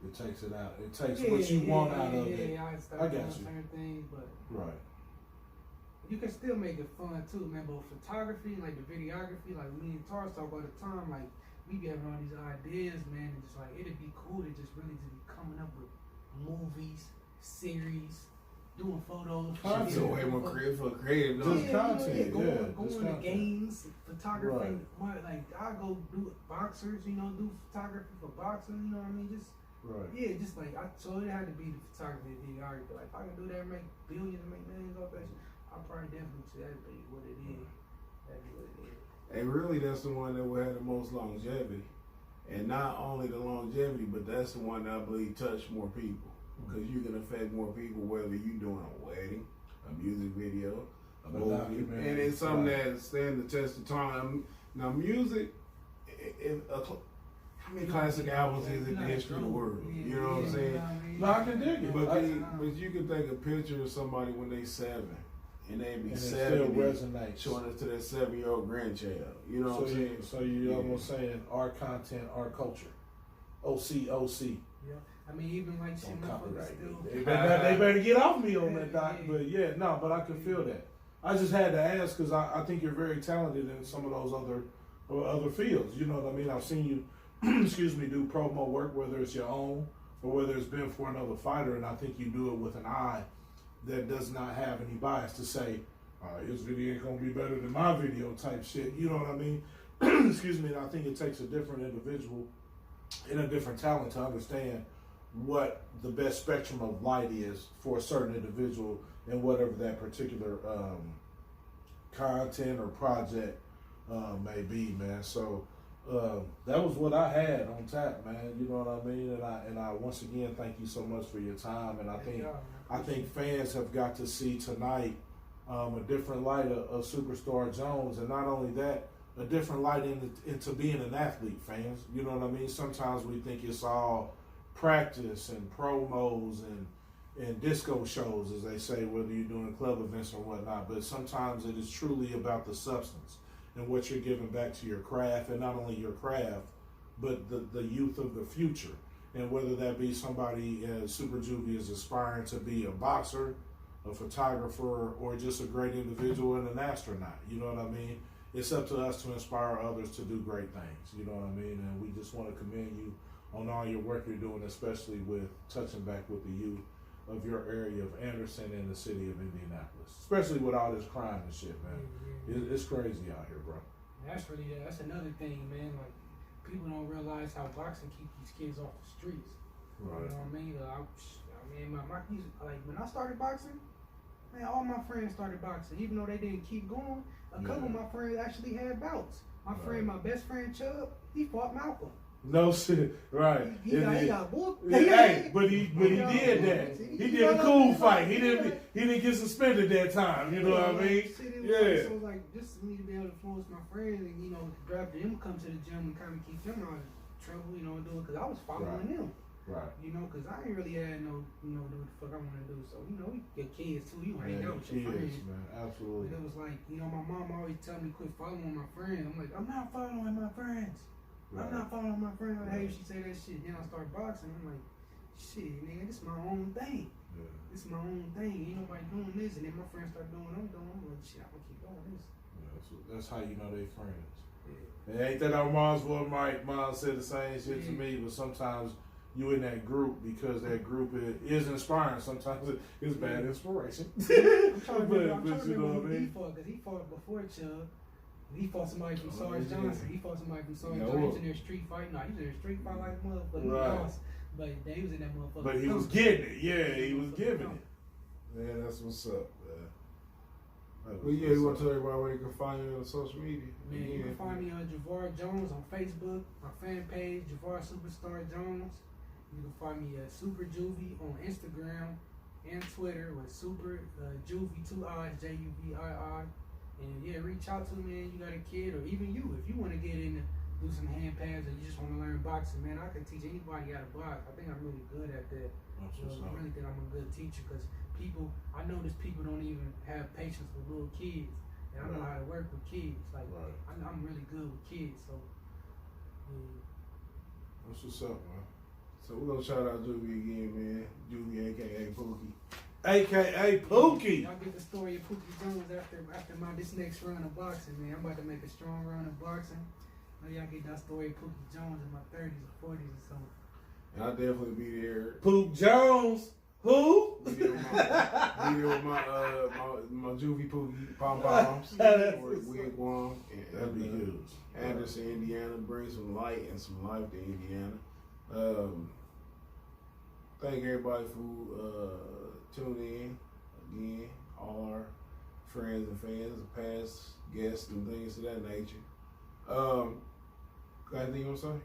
It takes it out. It takes what you want out of it. Yeah, I got you. Certain things, but right. You can still make it fun too, man. But photography, like the videography, like me and Tars talk all the time, like we be having all these ideas, man, and just like it'd be cool to just really just be coming up with movies, series, doing photos. Content. So way more creative. Just content. Going to games, photography. Right. Like I go do boxers, you know, do photography for boxers, you know what I mean? Just right. Yeah, just like so it had to be the photography and videography. Like if I can do that, make billions and make millions off that shit, I'll probably definitely say that'd be what it is. That'd be what it is. And really, that's the one that will have the most longevity. And not only the longevity, but that's the one that I believe touched more people. Because you can affect more people, whether you're doing a wedding, a music video, a movie. And it's something that stands the test of time. Now, music, how many classic albums is in the history of the world? You know what I'm saying? No, I can dig it. But you can take a picture of somebody when they 7. And they be 70, showing it to their 7-year-old grandchild. You know what I'm saying? So you almost saying our content, our culture. OC. Yeah. I mean, even like shit, copyright. Still. They better get off me on that, Doc. But but I can feel that. I just had to ask because I think you're very talented in some of those other fields. You know what I mean? I've seen you, do promo work, whether it's your own or whether it's been for another fighter, and I think you do it with an eye that does not have any bias to say, his video ain't gonna be better than my video type shit. You know what I mean? And I think it takes a different individual and a different talent to understand what the best spectrum of light is for a certain individual and whatever that particular content or project may be, man. So that was what I had on tap, man. You know what I mean? And I once again thank you so much for your time. And I think fans have got to see tonight a different light of Superstar Jones, and not only that, a different light into being an athlete, fans. You know what I mean? Sometimes we think it's all practice and promos and disco shows, as they say, whether you're doing club events or whatnot. But sometimes it is truly about the substance and what you're giving back to your craft, and not only your craft, but the youth of the future. And whether that be somebody as Super Juvie is aspiring to be a boxer, a photographer, or just a great individual and an astronaut, you know what I mean? It's up to us to inspire others to do great things, you know what I mean? And we just want to commend you on all your work you're doing, especially with touching back with the youth of your area of Anderson and the city of Indianapolis, especially with all this crime and shit, man. It's crazy out here, bro. That's another thing, man. Like, people don't realize how boxing keeps these kids off the streets. Right. You know what I mean? I mean, like when I started boxing, man, all my friends started boxing. Even though they didn't keep going, a couple of my friends actually had bouts. My best friend Chubb, he fought Malcolm. No shit, right? He got whooped. Hey, but he did that. He did a cool fight. He didn't get suspended that time. You know what I mean? So like, just me to be able to influence my friends and grab them, come to the gym and kind of keep them out of trouble. Do it because I was following them. Right. Because I ain't really had no, do what the fuck I want to do. So we get kids too. You hang out with your friends, man. Absolutely. But it was like, my mom always tell me quit following my friends. I'm like, I'm not following my friends. Right. I'm not following my friend. Like, hey, she say that shit. Then I start boxing. I'm like, shit, nigga, this is my own thing. Yeah. This is my own thing. Ain't nobody doing this. And then my friends start doing what I'm doing. I'm like, shit, I'm gonna keep doing this. Yeah, that's how you know they friends. And ain't that our mom's boy Mike? Mom said the same shit to me, but sometimes you in that group because that group is inspiring. Sometimes it's bad inspiration. I'm trying to but remember you know what I who he mean? fought, because he fought before Chubb. He fought somebody from Oh, Sarge yeah. Johnson. He fought somebody from Sarge Yeah, Johnson. He was well. in there street fight. No, he was in there street fight like a motherfucker. Right. He lost. But he was in that motherfucker. But he was getting it. Yeah, he was giving it. Man, that's what's up, man. Well, yeah, you want to tell everybody where you can find you on social media? Man, you can find me on Javar Jones on Facebook, my fan page, Javar Superstar Jones. You can find me at Super Juvie on Instagram and Twitter with Super Juvie, 2 I's, Juvii. And yeah, reach out to me, man. You got a kid, or even you, if you want to get in and do some hand pads, or you just want to learn boxing, man, I can teach anybody how to box. I think I'm really good at that. I really think I'm a good teacher, because I notice people don't even have patience with little kids, and I know how to work with kids. Like, I'm really good with kids, so yeah. That's what's up, man. So we're gonna shout out Juvie again, man. Juvie, aka Pookie. AKA Pookie. Y'all get the story of Pookie Jones after this next run of boxing, man. I'm about to make a strong run of boxing. Know y'all get that story of Pookie Jones in my 30s or 40s or something. And I'll definitely be there. Pook Jones. Who? Be there with my Juvie Pookie pom poms. That's Wigwam. That'd be huge. Anderson, Indiana. Bring some light and some life to Indiana. Thank everybody for tuning in again. All our friends and fans, past guests and things of that nature. Got anything you want to say?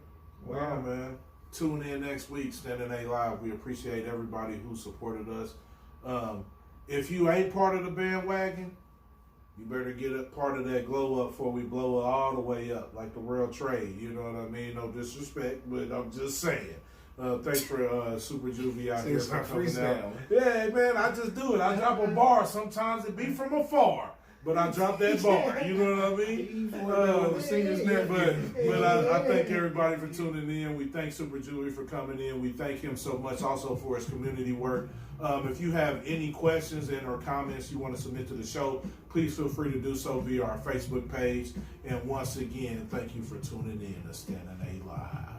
Wow, man. Tune in next week, Standing A Live. We appreciate everybody who supported us. If you ain't part of the bandwagon, you better get a part of that glow up before we blow it all the way up, like the world trade. You know what I mean? No disrespect, but I'm just saying. Thanks for Super Juvie out here for coming out. Yeah, man, I just do it. I drop a bar. Sometimes it be from afar. But I dropped that bar, you know what I mean? But I thank everybody for tuning in. We thank Super Juvie for coming in. We thank him so much also for his community work. If you have any questions and or comments you want to submit to the show, please feel free to do so via our Facebook page. And once again, thank you for tuning in to Standing A Live.